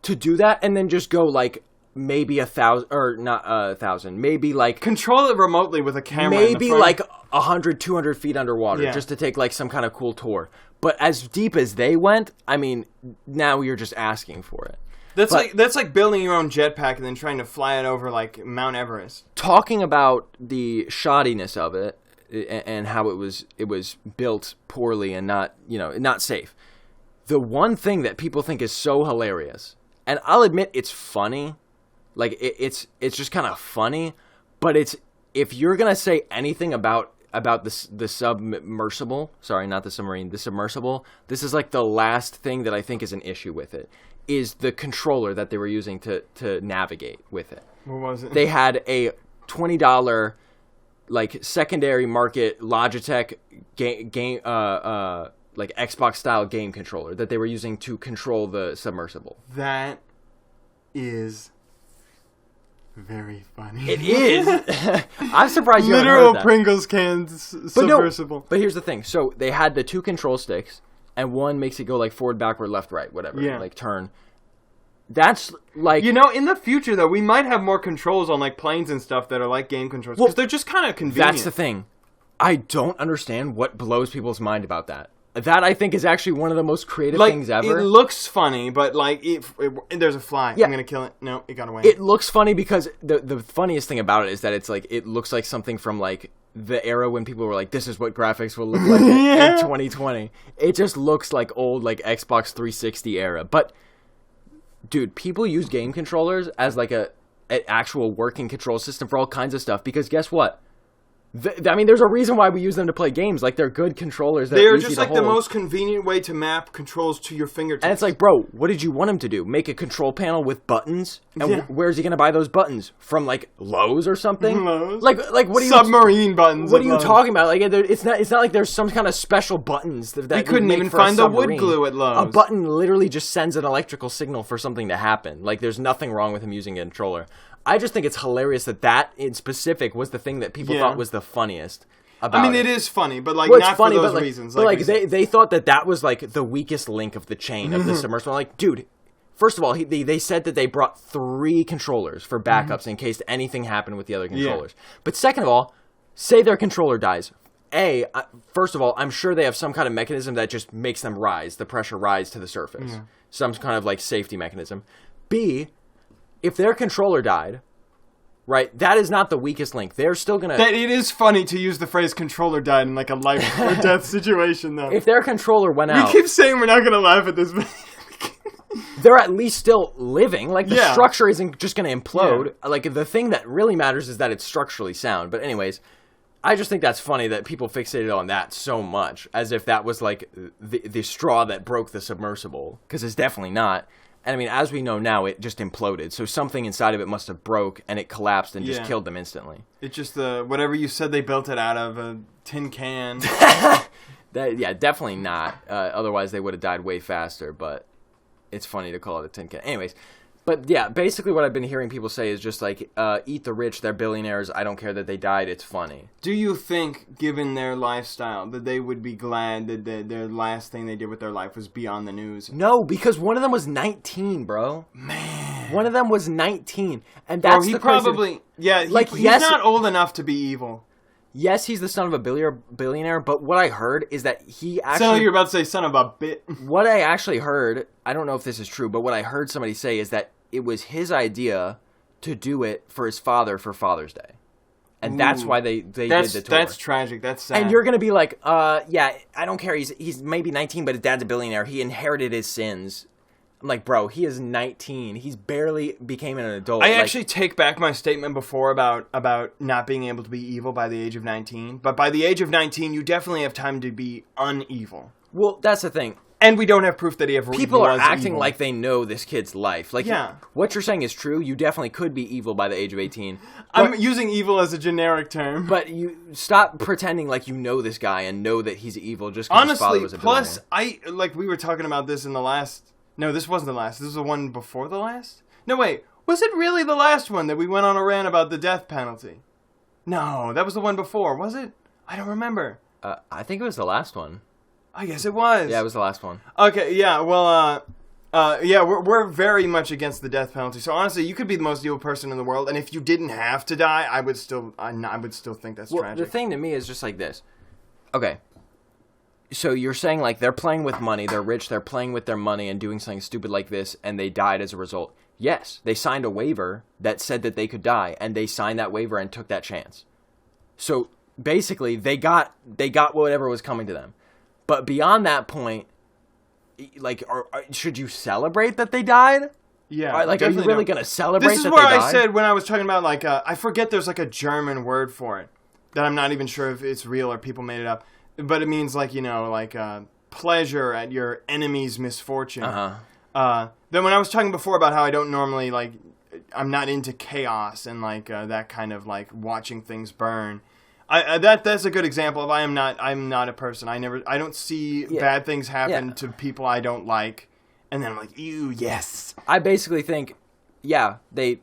to do that and then just go like. Maybe 1,000 or not 1,000. Maybe like control it remotely with a camera. Maybe like 100, 200 feet underwater, just to take like some kind of cool tour. But as deep as they went, I mean, now you're just asking for it. That's like building your own jetpack and then trying to fly it over like Mount Everest. Talking about the shoddiness of it and how it was built poorly and not safe. The one thing that people think is so hilarious, and I'll admit it's funny. Like it's just kind of funny, but if you're gonna say anything about the submersible, sorry, not the submarine, the submersible, this is like the last thing that I think is an issue with it, is the controller that they were using to navigate with it. What was it? They had a $20 like secondary market Logitech game like Xbox style game controller that they were using to control the submersible. That is very funny. It is. I'm surprised you literal haven't heard that. Pringles cans submersible. But here's the thing. So they had the 2 control sticks, and one makes it go like forward, backward, left, right, whatever. Yeah. Like turn. That's like... in the future, though, we might have more controls on like planes and stuff that are like game controls. Because they're just kind of convenient. That's the thing. I don't understand what blows people's mind about that. That I think is actually one of the most creative things ever. It looks funny, but like, there's a fly. Yeah. I'm gonna kill it. No, it got away. It looks funny because the funniest thing about it is that it's like it looks like something from like the era when people were like, "This is what graphics will look like in 2020." It just looks like old like Xbox 360 era. But dude, people use game controllers as like an actual working control system for all kinds of stuff because guess what? I mean, there's a reason why we use them to play games. Like, they're good controllers. They're just like the most convenient way to map controls to your fingertips. And it's like, bro, what did you want him to do? Make a control panel with buttons? And where's he going to buy those buttons? From, like, Lowe's or something? Lowe's? Like what are you... Submarine buttons. What are you talking about? Like, it's not like there's some kind of special buttons that you couldn't even find the wood glue at Lowe's. A button literally just sends an electrical signal for something to happen. Like, there's nothing wrong with him using a controller. I just think it's hilarious that in specific was the thing that people thought was the funniest. I mean, it is funny, but like not funny, for those reasons. But like they thought that was like the weakest link of the chain of the Submersible. Like, dude, first of all, they said that they brought 3 controllers for backups in case anything happened with the other controllers. Yeah. But second of all, say their controller dies. First of all, I'm sure they have some kind of mechanism that just makes them rise, the pressure rise to the surface. Yeah. Some kind of like safety mechanism. B, if their controller died, right, that is not the weakest link. They're still going to... It is funny to use the phrase controller died in like a life or death situation, though. If their controller went out... We keep saying we're not going to laugh at this, but... They're at least still living. Like, the structure isn't just going to implode. Yeah. Like, the thing that really matters is that it's structurally sound. But anyways, I just think that's funny that people fixated on that so much, as if that was, like, the straw that broke the submersible. Because it's definitely not. And I mean, as we know now, it just imploded. So something inside of it must have broke, and it collapsed and just killed them instantly. It just, whatever you said they built it out of, a tin can. Definitely not. Otherwise, they would have died way faster, but it's funny to call it a tin can. Anyways, but yeah, basically what I've been hearing people say is just like, eat the rich, they're billionaires, I don't care that they died, it's funny. Do you think, given their lifestyle, that they would be glad that their last thing they did with their life was be on the news? No, because one of them was 19, bro. Man. One of them was 19. And that's he probably... Yeah, he's not old enough to be evil. Yes, he's the son of a billionaire, but what I heard is that he actually... So you're about to say son of a bit. What I actually heard, I don't know if this is true, but what I heard somebody say is that it was his idea to do it for his father for Father's Day. And that's why they did the tour. That's tragic. That's sad. And you're going to be like, yeah, I don't care. He's maybe 19, but his dad's a billionaire. He inherited his sins. I'm like, bro, he is 19. He's barely became an adult. I actually take back my statement before about not being able to be evil by the age of 19. But by the age of 19, you definitely have time to be unevil. Well, that's the thing. And we don't have proof that he ever was evil. People are acting like they know this kid's life. Like, yeah. What you're saying is true. You definitely could be evil by the age of 18. I'm using evil as a generic term. But you stop pretending like you know this guy and know that he's evil just because his father was a billionaire. Plus, we were talking about this in the last... No, this wasn't the last. This was the one before the last? No, wait. Was it really the last one that we went on a rant about the death penalty? No, that was the one before, was it? I don't remember. I think it was the last one. I guess it was. Yeah, it was the last one. Okay, yeah, well, we're very much against the death penalty. So honestly, you could be the most evil person in the world, and if you didn't have to die, I would still think that's tragic. The thing to me is just like this. Okay. So you're saying, like, they're playing with money, they're rich, they're playing with their money and doing something stupid like this, and they died as a result. Yes, they signed a waiver that said that they could die, and they signed that waiver and took that chance. So, basically, they got whatever was coming to them. But beyond that point, like, should you celebrate that they died? Yeah. Like, are you really going to celebrate that they died? This is where I said, when I was talking about, like, I forget there's, like, a German word for it, that I'm not even sure if it's real or people made it up. But it means, like, you know, like, pleasure at your enemy's misfortune. Uh-huh. Then when I was talking before about how I don't normally, like, I'm not into chaos and, like, that kind of, like, watching things burn. That's a good example of I'm not a person. I don't see bad things happen to people I don't like. And then I'm like, ew, yes. I basically think, yeah, they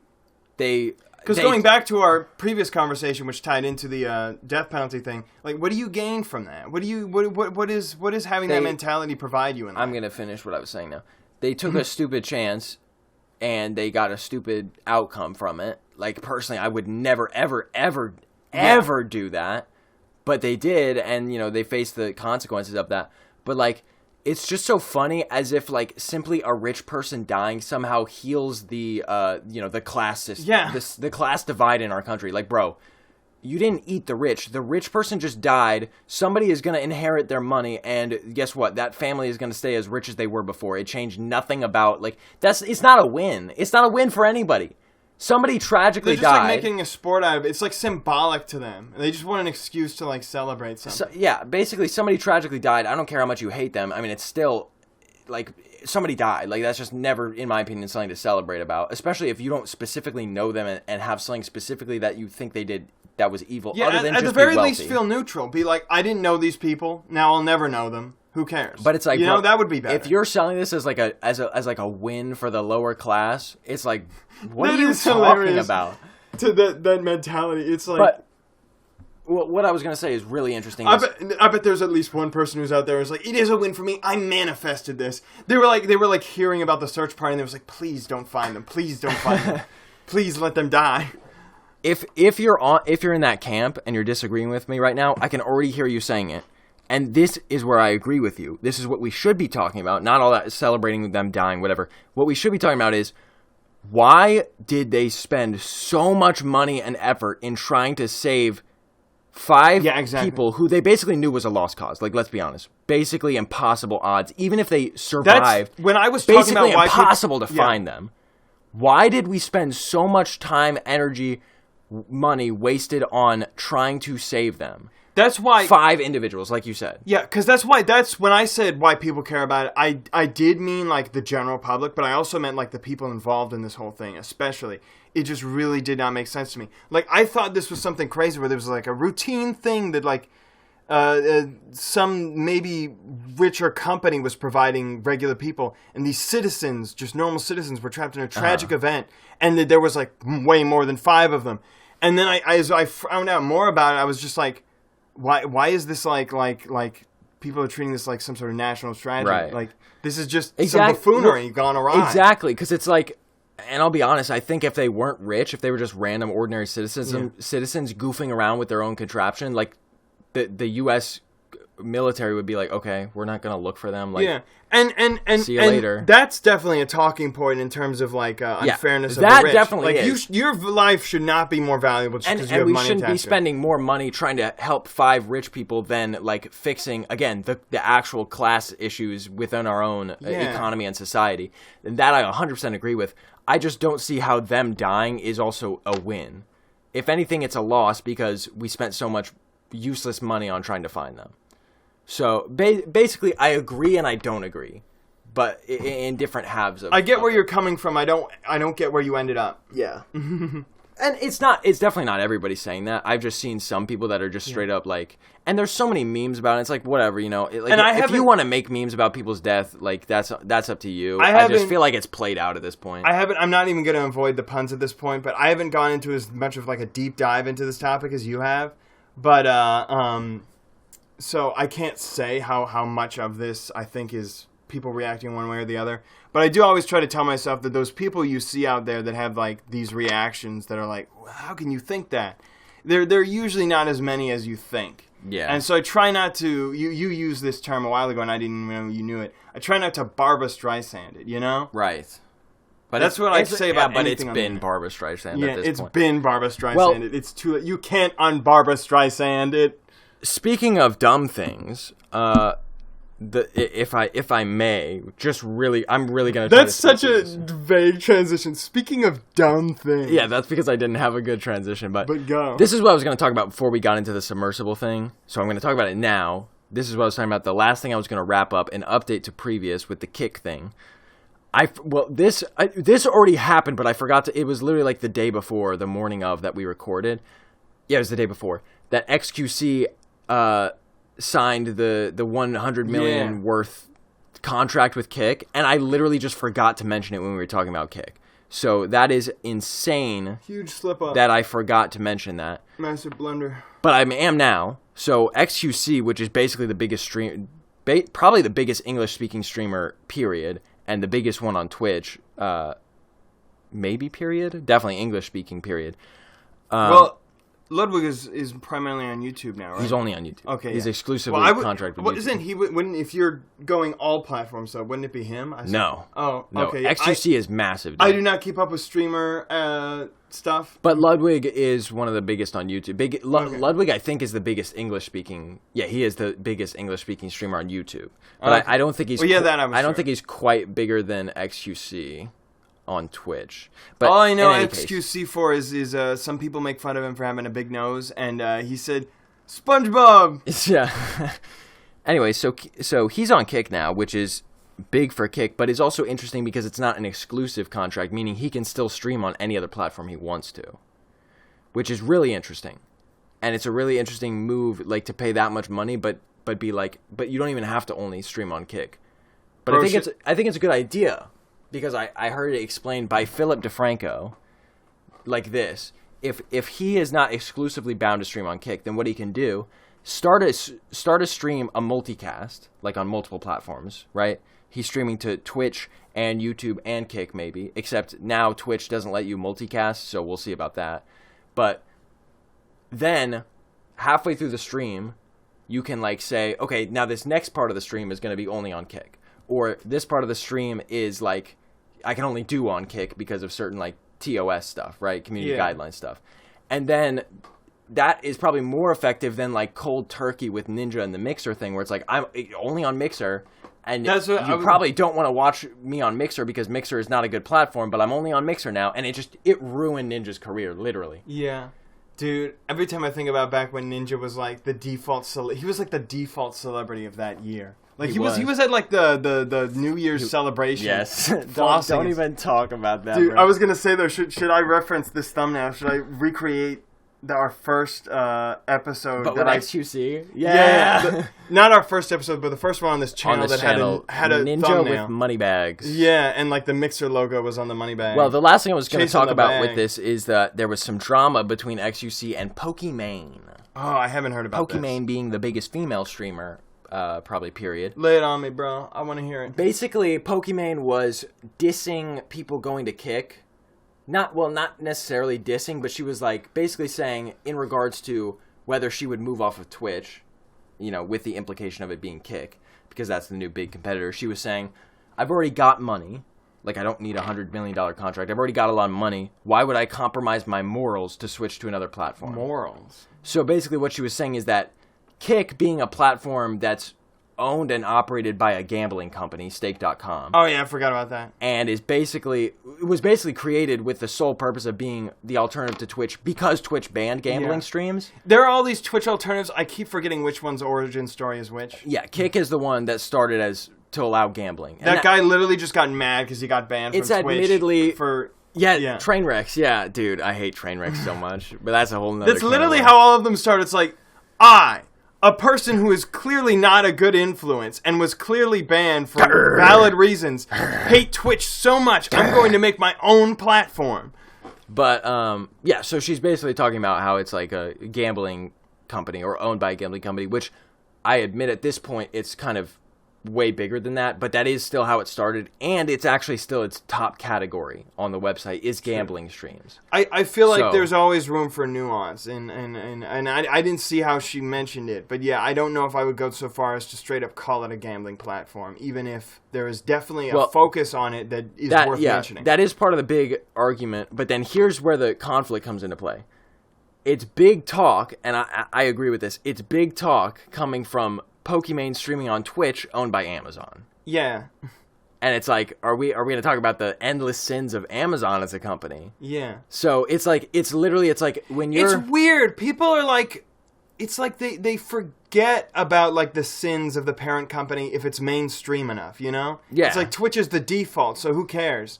because going back to our previous conversation, which tied into the death penalty thing, like, what do you gain from that? What is having that mentality provide you in that? I'm gonna finish what I was saying now. They took a stupid chance, and they got a stupid outcome from it. Like, personally, I would never, ever do that, but they did, and you know they faced the consequences of that. but like it's just so funny as if like simply a rich person dying somehow heals the the class system, the class divide in our country. Like, bro, you didn't eat the rich. The rich person just died. Somebody is going to inherit their money, and guess what? That family is going to stay as rich as they were before. It changed nothing about like it's not a win. It's not a win for anybody. Somebody tragically died. They're just like making a sport out of it. It's like symbolic to them. They just want an excuse to like celebrate something. So, yeah, basically somebody tragically died. I don't care how much you hate them. I mean, it's still like somebody died. Like that's just never, in my opinion, something to celebrate about. Especially if you don't specifically know them and have something specifically that you think they did that was evil. Yeah, other than at just the very be least, feel neutral. Be like, I didn't know these people. Now I'll never know them. Who cares? But it's like, bro, that would be better. If you're selling this as like a win for the lower class, it's like, what are you talking about? To that mentality, it's like. But what I was gonna say is really interesting. I bet there's at least one person who's out there who's like, it is a win for me. I manifested this. They were like hearing about the search party, and they was like, please don't find them. Please don't find them. Please let them die. If you're in that camp and you're disagreeing with me right now, I can already hear you saying it. And this is where I agree with you. This is what we should be talking about. Not all that celebrating them dying, whatever. What we should be talking about is, why did they spend so much money and effort in trying to save five people who they basically knew was a lost cause? Like, let's be honest. Basically impossible odds. Even if they survived, when I was talking basically about impossible to find them. Why did we spend so much time, energy, money wasted on trying to save them? That's why 5 individuals, like you said. Yeah, because that's when I said why people care about it. I did mean like the general public, but I also meant like the people involved in this whole thing, especially. It just really did not make sense to me. Like, I thought this was something crazy where there was like a routine thing that like some maybe richer company was providing regular people, and these citizens, just normal citizens, were trapped in a tragic event, and that there was like way more than 5 of them. And then as I found out more about it, I was just like, why is this like people are treating this like some sort of national tragedy? Right. Like, this is just some buffoonery gone awry. Exactly, because it's like, and I'll be honest, I think if they weren't rich, if they were just random ordinary citizens goofing around with their own contraption, like the U.S. military would be like, okay, we're not gonna look for them. Like, and see you later. That's definitely a talking point in terms of like unfairness of that the rich. Definitely like, is. Your life should not be more valuable just because you have money. And we shouldn't be spending more money trying to help 5 rich people than like fixing again the actual class issues within our own economy and society. And that I 100% agree with. I just don't see how them dying is also a win. If anything, it's a loss because we spent so much useless money on trying to find them. So basically, I agree and I don't agree, but in different halves of. I get where you're coming from. I don't get where you ended up. Yeah, and it's definitely not everybody saying that. I've just seen some people that are just straight up like, and there's so many memes about it. It's like whatever, you know. Like, and if you want to make memes about people's death, like that's up to you. I just feel like it's played out at this point. I'm not even going to avoid the puns at this point, but I haven't gone into as much of like a deep dive into this topic as you have, but So I can't say how much of this I think is people reacting one way or the other. But I do always try to tell myself that those people you see out there that have like these reactions that are like, well, how can you think that? They're usually not as many as you think. Yeah. And so I try not to, you used this term a while ago and I didn't even know you knew it. I try not to Barbra Streisand it, you know? Right. But that's what I say about anything. But it's been Barbra Streisand at this point. Yeah, it's been Barbra Streisand. It's too late. You can't un-Barbra Streisand it. Speaking of dumb things, if I may, just really, I'm really gonna. That's such a vague transition. Speaking of dumb things. Yeah, that's because I didn't have a good transition. But go. This is what I was gonna talk about before we got into the submersible thing. So I'm gonna talk about it now. This is what I was talking about. The last thing I was gonna wrap up an update to previous with the kick thing. This already happened, but I forgot to. It was literally like the day before, the morning of that we recorded. Yeah, it was the day before that xQc. Signed the 100 million worth contract with Kick, and I literally just forgot to mention it when we were talking about Kick. So that is insane. Huge slip up. That I forgot to mention that. Massive blunder. But I am now. So xQc, which is basically the biggest probably the biggest English-speaking streamer, period, and the biggest one on Twitch, maybe period, definitely English-speaking period. Ludwig is primarily on YouTube now, right? He's only on YouTube. Okay, he's yeah. exclusively contracted with YouTube. Isn't he? Wouldn't if you're going all platforms, so wouldn't it be him? No. Oh, no. okay. xQc is massive. Dude. I do not keep up with streamer stuff. But Ludwig is one of the biggest on YouTube. Ludwig, I think, is the biggest English-speaking. Yeah, he is the biggest English-speaking streamer on YouTube. But I don't think he's. Well, yeah, I don't think he's quite bigger than xQc on Twitch. But all I know xQc for is some people make fun of him for having a big nose, and he said, SpongeBob! Yeah. Anyway, so he's on Kick now, which is big for Kick, but is also interesting because it's not an exclusive contract, meaning he can still stream on any other platform he wants to, which is really interesting. And it's a really interesting move, like, to pay that much money, but be like, but you don't even have to only stream on Kick. But I think it's a good idea. Because I heard it explained by Philip DeFranco like this. If he is not exclusively bound to stream on Kick, then what he can do, start a stream, a multicast, like on multiple platforms, right? He's streaming to Twitch and YouTube and Kick maybe, except now Twitch doesn't let you multicast, so we'll see about that. But then, halfway through the stream, you can like say, okay, now this next part of the stream is going to be only on Kick. Or this part of the stream is like, I can only do on Kick because of certain like TOS stuff, right? Community guideline stuff. And then that is probably more effective than like cold turkey with Ninja and the Mixer thing, where it's like, I'm only on Mixer. And you probably don't want to watch me on Mixer because Mixer is not a good platform, but I'm only on Mixer now. And it ruined Ninja's career, literally. Yeah. Dude, every time I think about back when Ninja was like the default, he was like the default celebrity of that year. Like he was at like the New Year's celebration. Yes. don't even talk about that. Dude, bro. I was gonna say though, should I reference this thumbnail? Should I recreate our first episode? But with xQc? Yeah. Not our first episode, but the first one on this channel had a Ninja thumbnail with money bags. Yeah, and like the Mixer logo was on the money bag. Well, the last thing I was going to talk about with this is that there was some drama between xQc and Pokimane. Oh, I haven't heard about this. Pokimane being the biggest female streamer. Probably period. Lay it on me, bro. I want to hear it. Basically, Pokimane was dissing people going to Kick. Not necessarily dissing, but she was like basically saying in regards to whether she would move off of Twitch, you know, with the implication of it being Kick, because that's the new big competitor. She was saying, I've already got money. Like, I don't need a $100 million contract. I've already got a lot of money. Why would I compromise my morals to switch to another platform? Morals? So basically what she was saying is that Kick being a platform that's owned and operated by a gambling company, Stake.com. Oh yeah, I forgot about that. And it was basically created with the sole purpose of being the alternative to Twitch because Twitch banned gambling streams. There are all these Twitch alternatives. I keep forgetting which one's origin story is which. Yeah, Kick is the one that started as to allow gambling. And that guy literally just got mad because he got banned from Twitch. It's admittedly for... Yeah, train wrecks. Yeah, dude, I hate train wrecks so much. But that's a whole nother... That's literally how all of them start. It's like, a person who is clearly not a good influence and was clearly banned for valid reasons, hate Twitch so much, I'm going to make my own platform. But, yeah, so she's basically talking about how it's like a gambling company or owned by a gambling company, which I admit at this point it's kind of way bigger than that, but that is still how it started, and it's actually still its top category on the website is gambling streams. I feel like there's always room for nuance, and I didn't see how she mentioned it, but yeah, I don't know if I would go so far as to straight up call it a gambling platform, even if there is definitely a focus on it that is worth mentioning. That is part of the big argument, but then here's where the conflict comes into play. It's big talk, and I agree with this, it's big talk coming from Pokimane streaming on Twitch, owned by Amazon. Yeah. And it's like, are we going to talk about the endless sins of Amazon as a company? Yeah. So it's like, it's like when you're... It's weird. People are like, it's like they forget about like the sins of the parent company if it's mainstream enough, you know? Yeah. It's like Twitch is the default, so who cares?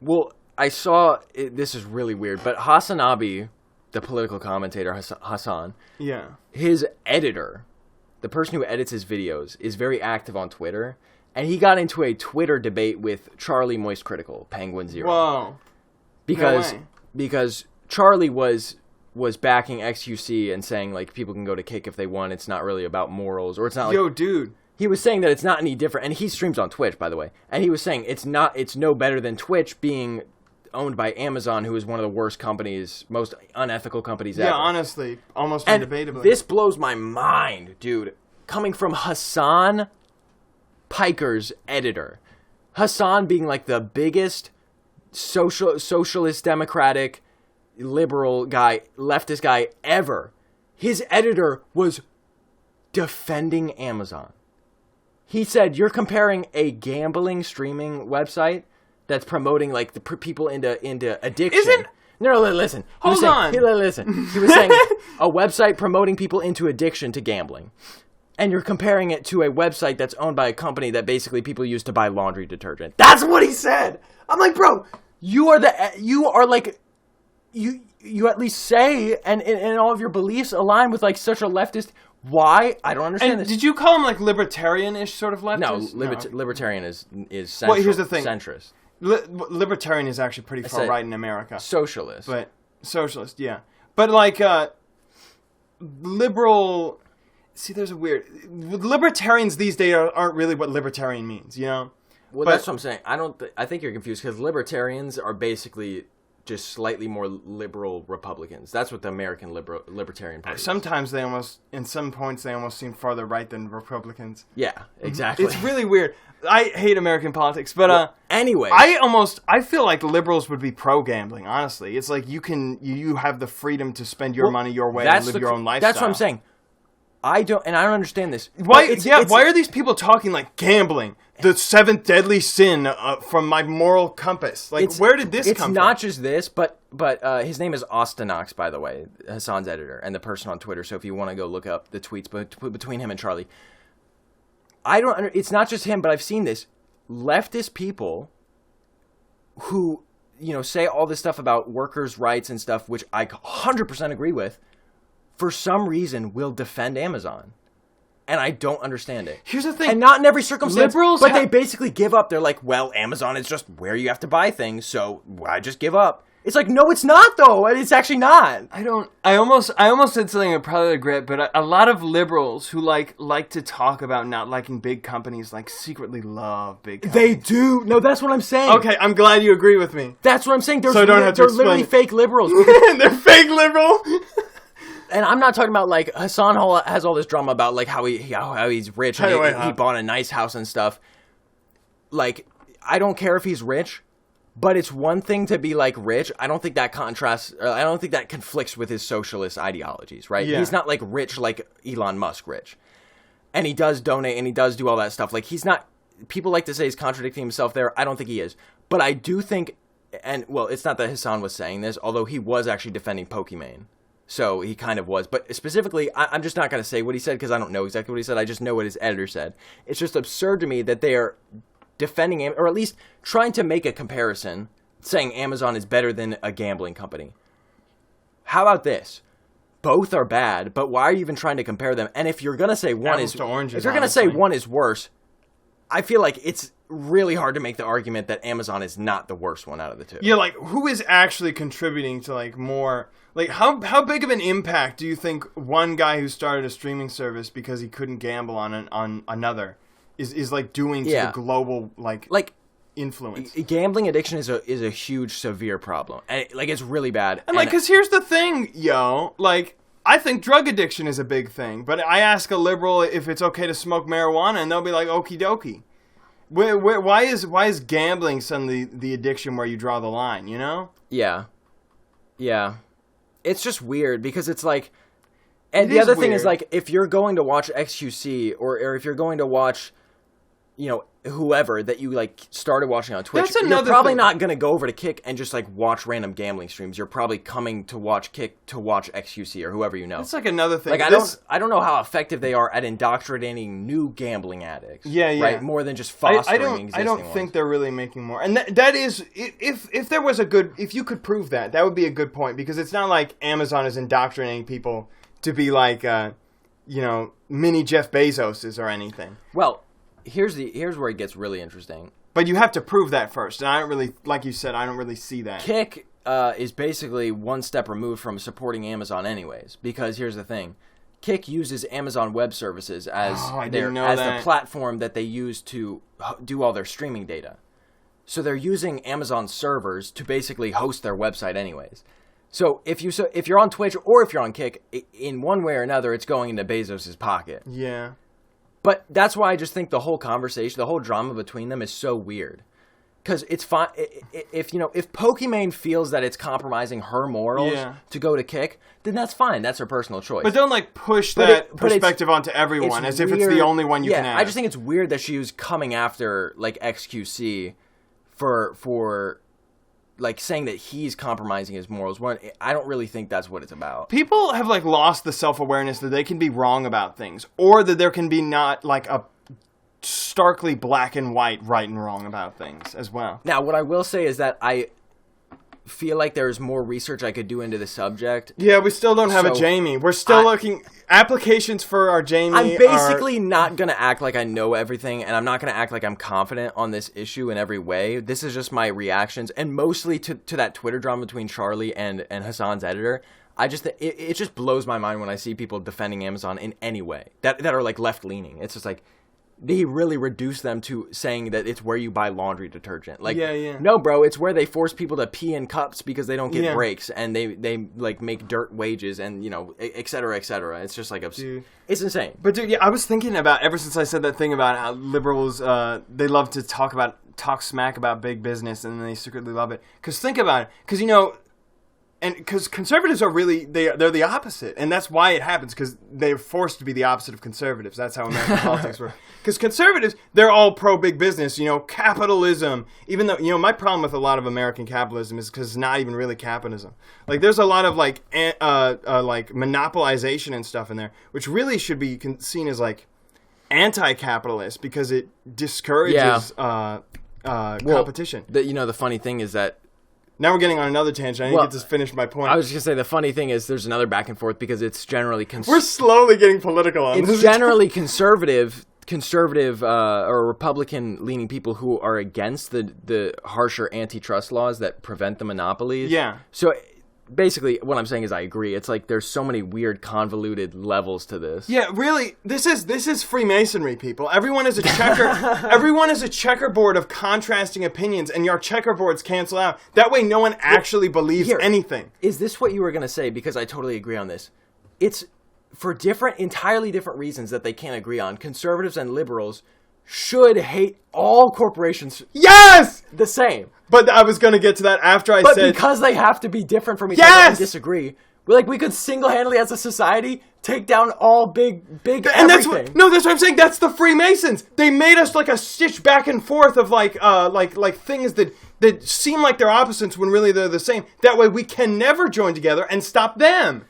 Well, I saw, this is really weird, but Hasanabi, the political commentator, Hassan, yeah, his editor... The person who edits his videos is very active on Twitter, and he got into a Twitter debate with Charlie Moist Critical, Penguin Zero. Whoa. Because Charlie was backing xQc and saying, like, people can go to Kick if they want, it's not really about morals, or it's not like... Yo, dude. He was saying that it's not any different, and he streams on Twitch, by the way, and he was saying it's no better than Twitch being owned by Amazon, who is one of the worst companies, most unethical companies ever. Yeah, honestly, almost And undebatably. this blows my mind, dude. Coming from Hassan Piker's editor. Hassan being like the biggest socialist, democratic, liberal guy, leftist guy ever. His editor was defending Amazon. He said, you're comparing a gambling streaming website that's promoting like the people into addiction. Isn't... No, listen. Hold on. Listen. He was saying a website promoting people into addiction to gambling. And you're comparing it to a website that's owned by a company that basically people use to buy laundry detergent. That's what he said. I'm like, bro, you are like, you at least say, and all of your beliefs align with like such a leftist. Why? I don't understand this. Did you call him like libertarian-ish sort of leftist? No, libertarian is centrist. Well, here's the thing. Centrist. Libertarian is actually pretty far right in America. Socialist. But socialist, yeah. But like liberal. See, there's a weird. Libertarians these days aren't really what libertarian means, you know. Well, that's what I'm saying. I think you're confused because libertarians are basically just slightly more liberal Republicans. That's what the American Libertarian Party is. Sometimes in some points, they almost seem farther right than Republicans. Yeah, exactly. It's really weird. I hate American politics, but anyway, I feel like liberals would be pro gambling. Honestly, it's like you have the freedom to spend your money your way and live your own lifestyle. That's what I'm saying. I don't understand this. Why are these people talking like gambling, the seventh deadly sin from my moral compass? Like, where did this come from? It's not just this, but his name is Austinox, by the way, Hassan's editor, and the person on Twitter. So if you want to go look up the tweets between him and Charlie, it's not just him, but I've seen this. Leftist people who, say all this stuff about workers' rights and stuff, which I 100% agree with, for some reason will defend Amazon. And I don't understand it. Here's the thing. And not in every circumstance. Liberals they basically give up. They're like, well, Amazon is just where you have to buy things, so I just give up. It's like, no, it's not, though. It's actually not. I almost said something I probably regret, but a lot of liberals who like to talk about not liking big companies like secretly love big companies. They do. No, that's what I'm saying. Okay, I'm glad you agree with me. That's what I'm saying. They're literally fake liberals. They're fake liberal. And I'm not talking about, like, Hassan has all this drama about, like, how he's rich and he bought a nice house and stuff. Like, I don't care if he's rich, but it's one thing to be, like, rich. I don't think that I don't think that conflicts with his socialist ideologies, right? Yeah. He's not, like, rich like Elon Musk rich. And he does donate and he does do all that stuff. Like, he's not, people like to say he's contradicting himself there. I don't think he is. But I do think, and, well, it's not that Hassan was saying this, although he was actually defending Pokimane. So he kind of was. But specifically, I'm just not going to say what he said because I don't know exactly what he said. I just know what his editor said. It's just absurd to me that they are defending him, or at least trying to make a comparison, saying Amazon is better than a gambling company. How about this? Both are bad, but why are you even trying to compare them? And if you're going to say one is worse, I feel like it's really hard to make the argument that Amazon is not the worst one out of the two. Yeah, like, who is actually contributing to, like, more... Like, how big of an impact do you think one guy who started a streaming service because he couldn't gamble on another is like doing to the global like influence? Gambling addiction is a huge, severe problem. And it's really bad. And like, because here's the thing, like, I think drug addiction is a big thing, but I ask a liberal if it's okay to smoke marijuana, and they'll be like, okie dokie. Why is gambling suddenly the addiction where you draw the line? Yeah. It's just weird because it's like, and the other thing is like, if you're going to watch xQc or if you're going to watch, whoever that you like started watching on Twitch, you're probably not going to go over to Kick and just like watch random gambling streams. You're probably coming to watch Kick to watch xQc or whoever you know. That's like another thing. Like I don't know how effective they are at indoctrinating new gambling addicts. Yeah. Right, more than just fostering existing I don't think they're really making more. And that is, if there was if you could prove that would be a good point, because it's not like Amazon is indoctrinating people to be like mini Jeff Bezoses or anything. Well, here's where it gets really interesting. But you have to prove that first, and I don't really, like you said, I don't really see that. Kick is basically one step removed from supporting Amazon anyways, because here's the thing. Kick uses Amazon Web Services as the platform that they use to do all their streaming data. So they're using Amazon servers to basically host their website anyways. So if you're on Twitch or if you're on Kick, in one way or another, it's going into Bezos' pocket. Yeah. But that's why I just think the whole conversation, the whole drama between them is so weird. Because it's fine if Pokimane feels that it's compromising her morals to go to Kick, then that's fine. That's her personal choice. But don't like push that perspective onto everyone as if it's the only one you can have. I just think it's weird that she was coming after like xQc for like saying that he's compromising his morals. I don't really think that's what it's about. People have like lost the self-awareness that they can be wrong about things, or that there can be not like a starkly black and white right and wrong about things as well. Now, what I will say is that I feel like there's more research I could do into the subject. Yeah, we still don't have a Jamie. We're still looking applications for our Jamie. I'm basically not going to act like I know everything, and I'm not going to act like I'm confident on this issue in every way. This is just my reactions, and mostly to that Twitter drama between Charlie and Hassan's editor. It just blows my mind when I see people defending Amazon in any way that are like left-leaning. It's just like, they really reduce them to saying that it's where you buy laundry detergent. Like, no, bro, it's where they force people to pee in cups because they don't get breaks, and they like make dirt wages, and et cetera, et cetera. It's just like it's insane. But dude, I was thinking about, ever since I said that thing about how liberals they love to talk smack about big business, and they secretly love it. Because think about it, because conservatives are really, they're the opposite. And that's why it happens, because they're forced to be the opposite of conservatives. That's how American politics works. Because conservatives, they're all pro-big business, capitalism. Even though, my problem with a lot of American capitalism is because it's not even really capitalism. Like, there's a lot of, like monopolization and stuff in there, which really should be seen as, like, anti-capitalist, because it discourages competition. The funny thing is that now we're getting on another tangent. I didn't get to finish my point. I was just going to say, the funny thing is there's another back and forth because it's generally... We're slowly getting political on this. It's generally conservative or Republican-leaning people who are against the harsher antitrust laws that prevent the monopolies. Yeah. So basically, what I'm saying is I agree. It's like there's so many weird, convoluted levels to this. Yeah, really, this is Freemasonry, people. Everyone is a everyone is a checkerboard of contrasting opinions, and your checkerboards cancel out. That way, no one actually believes anything. Is this what you were going to say? Because I totally agree on this. It's for entirely different reasons that they can't agree on. Conservatives and liberals should hate all corporations. Yes! The same. But I was going to get to that after I said... But because they have to be different from each other and disagree, we could single-handedly, as a society, take down all big and everything. That's what I'm saying. That's the Freemasons. They made us like a stitch back and forth of like things that seem like they're opposites when really they're the same. That way we can never join together and stop them.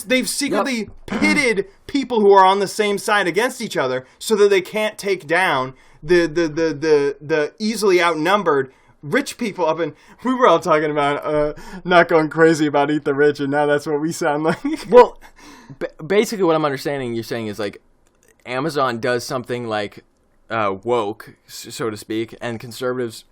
They've secretly pitted people who are on the same side against each other so that they can't take down the easily outnumbered rich people up in... We were all talking about not going crazy about Eat the Rich, and now that's what we sound like. Well, basically what I'm understanding you're saying is like Amazon does something like woke, so to speak, and conservatives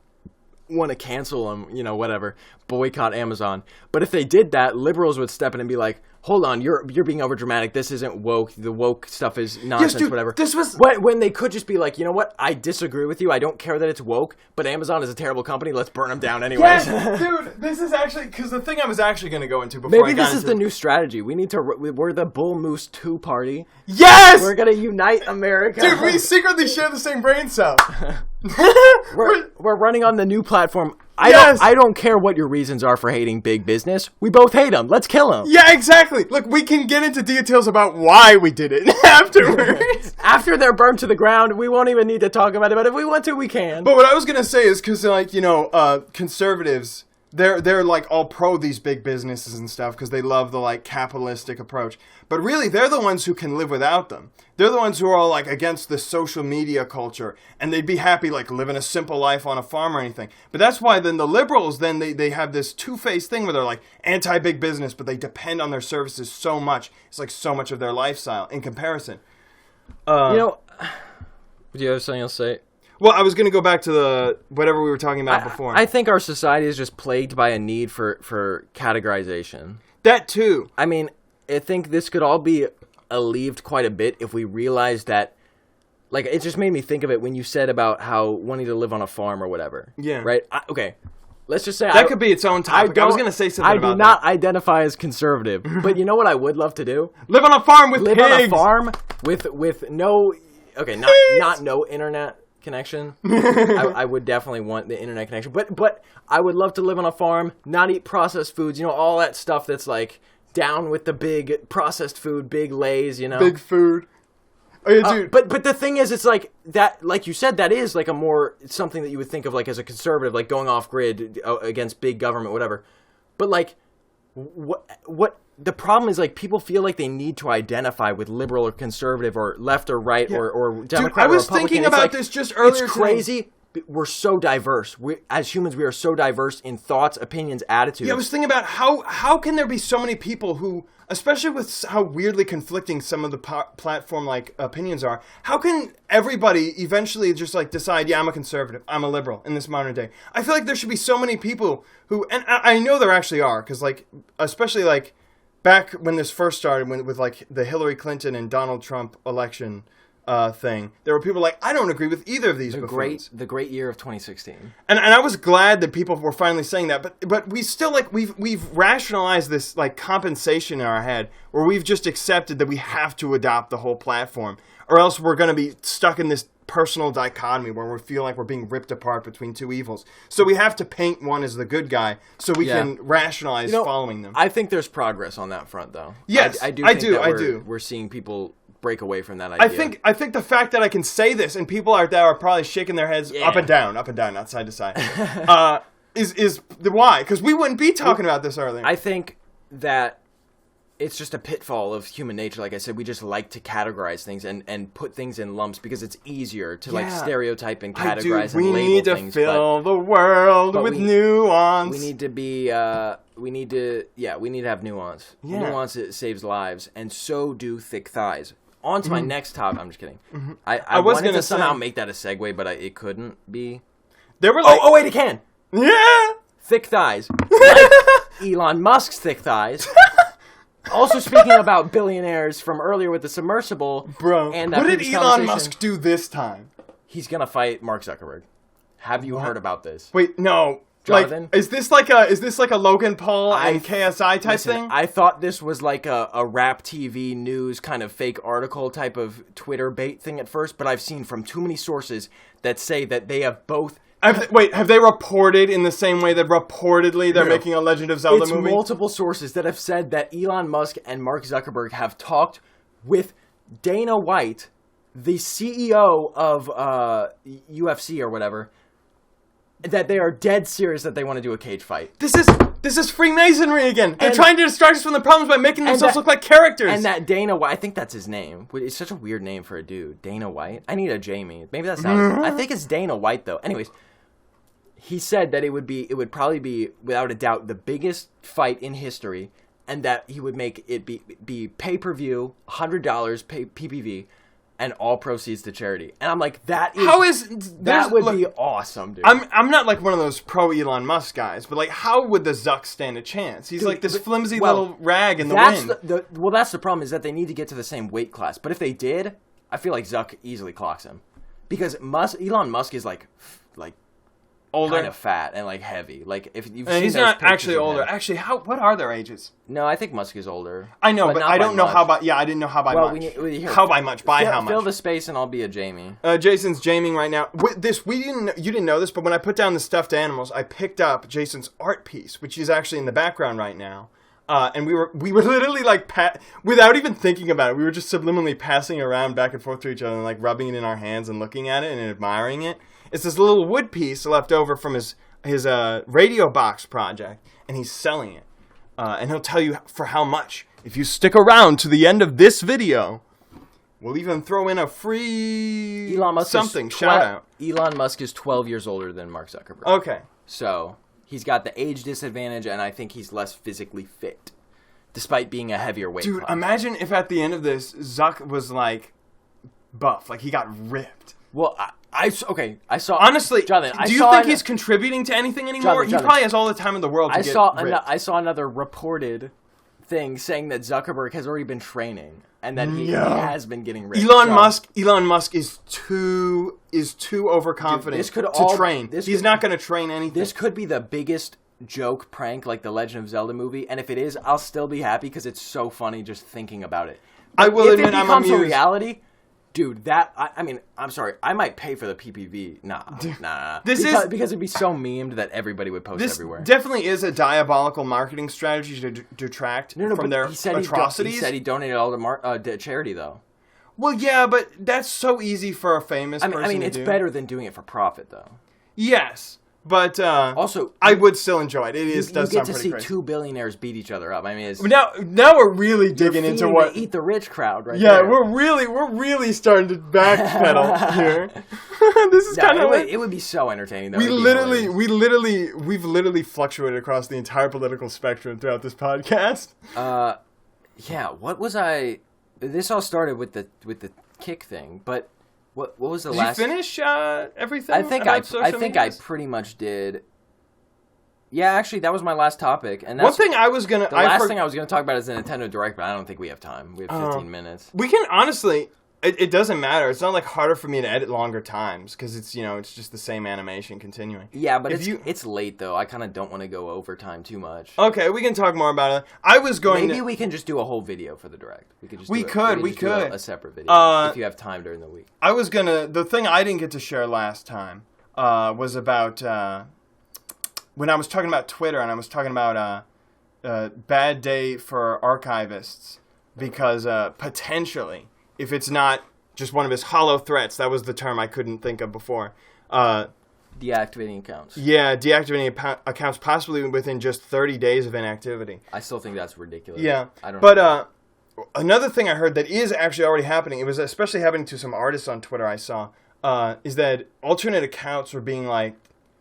want to cancel them, whatever, boycott Amazon. But if they did that, liberals would step in and be like, hold on, you're being overdramatic. This isn't woke. The woke stuff is nonsense, yes, dude, whatever. This was... When they could just be like, you know what? I disagree with you. I don't care that it's woke, but Amazon is a terrible company. Let's burn them down anyways. Yes, dude, this is actually... Because the thing I was actually going to go into before Maybe this is the new strategy. We're the Bull Moose 2 party. Yes! We're going to unite America. Dude, we secretly share the same brain cell. We're running on the new platform. I don't care what your reasons are for hating big business. We both hate them. Let's kill them. Yeah, exactly. Look, we can get into details about why we did it afterwards. After they're burned to the ground, we won't even need to talk about it. But if we want to, we can. But what I was gonna say is because, conservatives, they're like all pro these big businesses and stuff because they love the like capitalistic approach. But really, they're the ones who can live without them. They're the ones who are all like against the social media culture, and they'd be happy like living a simple life on a farm or anything. But that's why then the liberals they have this two-faced thing where they're like anti-big business, but they depend on their services so much. It's like so much of their lifestyle in comparison. Do you have something else to say? Well, I was going to go back to whatever we were talking about before. I think our society is just plagued by a need for categorization. That too. I mean, I think this could all be alleviated quite a bit if we realized that, like, it just made me think of it when you said about how wanting to live on a farm or whatever. Yeah. Right? Okay. Let's just say that could be its own topic. I was going to say something about that. I do not identify as conservative, but you know what I would love to do? Live on a farm with pigs. Live on a farm with no, okay, not no internet connection. I would definitely want the internet connection, but I would love to live on a farm, not eat processed foods, you know, all that stuff that's like down with the big processed food, big Lays, you know. Big food. Oh, yeah, dude. But the thing is, it's like that, like you said, that is like it's something that you would think of like as a conservative, like going off grid against big government, whatever. But like, what the problem is, like, people feel like they need to identify with liberal or conservative or left or right or Democrat. Dude, I was or Republican. thinking about this just earlier. It's crazy. We're so diverse. As humans, we are so diverse in thoughts, opinions, attitudes. Yeah, I was thinking about how can there be so many people who, especially with how weirdly conflicting some of the platform like opinions are, how can everybody eventually just like decide, yeah, I'm a conservative, I'm a liberal in this modern day? I feel like there should be so many people who, and I know there actually are, because like, especially like back when this first started, with like the Hillary Clinton and Donald Trump election thing, there were people like, I don't agree with either of these buffoons. The great year of 2016. And I was glad that people were finally saying that, but we still, like, we've rationalized this like compensation in our head where we've just accepted that we have to adopt the whole platform, or else we're going to be stuck in this personal dichotomy where we feel like we're being ripped apart between two evils. So we have to paint one as the good guy so we can rationalize following them. I think there's progress on that front, though. Yes, I do. We're seeing people break away from that idea. I think the fact that I can say this and people out there are probably shaking their heads up and down, not side to side, is the why. Because we wouldn't be talking about this earlier. I think that it's just a pitfall of human nature. Like I said, we just like to categorize things and put things in lumps because it's easier to like stereotype and categorize and label things. We need to fill the world with nuance. We need to be. We need to have nuance. Yeah. Nuance saves lives, and so do thick thighs. On to my next topic. I'm just kidding. Mm-hmm. I was going to somehow make that a segue, but it couldn't be. There were like, wait, it can. Yeah. Thick thighs. Like Elon Musk's thick thighs. Also, speaking about billionaires from earlier with the Submersible, bro, and what did Elon Musk do this time? He's gonna fight Mark Zuckerberg. Have you heard about this? Wait, no. Jonathan? Like, is this like a Logan Paul and KSI type thing? I thought this was like a Rap TV news kind of fake article type of Twitter bait thing at first, but I've seen from too many sources that say that they have both. Have they reported in the same way that reportedly they're making a Legend of Zelda movie? It's multiple sources that have said that Elon Musk and Mark Zuckerberg have talked with Dana White, the CEO of UFC or whatever, that they are dead serious that they want to do a cage fight. This is Freemasonry again. They're trying to distract us from the problems by making themselves look like characters. And that Dana White, I think that's his name. It's such a weird name for a dude. Dana White? I need a Jamie. Maybe that's not his name. I think it's Dana White, though. Anyways, he said that it would probably be, without a doubt, the biggest fight in history, and that he would make it be pay-per-view, $100 PPV, and all proceeds to charity. And I'm like, that would be awesome, dude. I'm not like one of those pro Elon Musk guys, but like, how would the Zuck stand a chance? He's like this flimsy little rag in the wind. That's the problem, is that they need to get to the same weight class. But if they did, I feel like Zuck easily clocks him. Because Elon Musk is like older, kind of fat and like heavy. Like if you've seen he's not actually older. Actually, what are their ages? No, I think Musk is older. I know, but I don't know how by. Yeah, I didn't know how by much. How by much? By how much? Fill the space, and I'll be a Jamie. Jason's jaming right now. You didn't know this, but when I put down the stuffed animals, I picked up Jason's art piece, which is actually in the background right now. And we were literally like without even thinking about it, we were just subliminally passing around back and forth to each other and like rubbing it in our hands and looking at it and admiring it. It's this little wood piece left over from his radio box project, and he's selling it. And he'll tell you for how much. If you stick around to the end of this video, we'll even throw in a free Elon Musk shout out. Elon Musk is 12 years older than Mark Zuckerberg. Okay. So he's got the age disadvantage, and I think he's less physically fit, despite being a heavier weight. Dude, imagine if at the end of this, Zuck was like buff, like he got ripped. Well, I saw. Honestly, Jonathan, do you think he's contributing to anything anymore? He probably has all the time in the world to get ripped. I saw another reported thing saying that Zuckerberg has already been training, and that he has been getting rich. Elon Musk is too overconfident to train. He's not going to train anything. This could be the biggest joke prank like the Legend of Zelda movie, and if it is, I'll still be happy because it's so funny just thinking about it. I will admit I'm amused. If it becomes a reality, dude, I'm sorry, I might pay for the PPV. Nah. Because it'd be so memed that everybody would post everywhere. This definitely is a diabolical marketing strategy to detract from their atrocities. He said he donated all to charity, though. Well, yeah, but that's so easy for a famous person to do. It's better than doing it for profit, though. Yes. But also, I would still enjoy it. You get to see two billionaires beat each other up. I mean, now we're really digging into what eat the rich crowd, right? Yeah, there. we're really starting to backpedal here. This is kind of it would be so entertaining. Though. We've literally fluctuated across the entire political spectrum throughout this podcast. Yeah. What was I? This all started with the kick thing, but. What was the last? Did you finish everything? I think I pretty much did. Yeah, actually, that was my last topic. And that's one thing I was gonna. The last thing I was gonna talk about is the Nintendo Direct, but I don't think we have time. We have 15 minutes. We can honestly. It doesn't matter. It's not like harder for me to edit longer times because it's it's just the same animation continuing. Yeah, but it's late though. I kind of don't want to go over time too much. Okay, we can talk more about it. I was going. Maybe we can just do a whole video for the Direct. We could do a separate video if you have time during the week. I was gonna. The thing I didn't get to share last time was about when I was talking about Twitter and I was talking about bad day for archivists because potentially. If it's not just one of his hollow threats, that was the term I couldn't think of before. Deactivating accounts. Yeah, deactivating accounts possibly within just 30 days of inactivity. I still think that's ridiculous. Yeah, but another thing I heard that is actually already happening, it was especially happening to some artists on Twitter I saw, is that alternate accounts were being like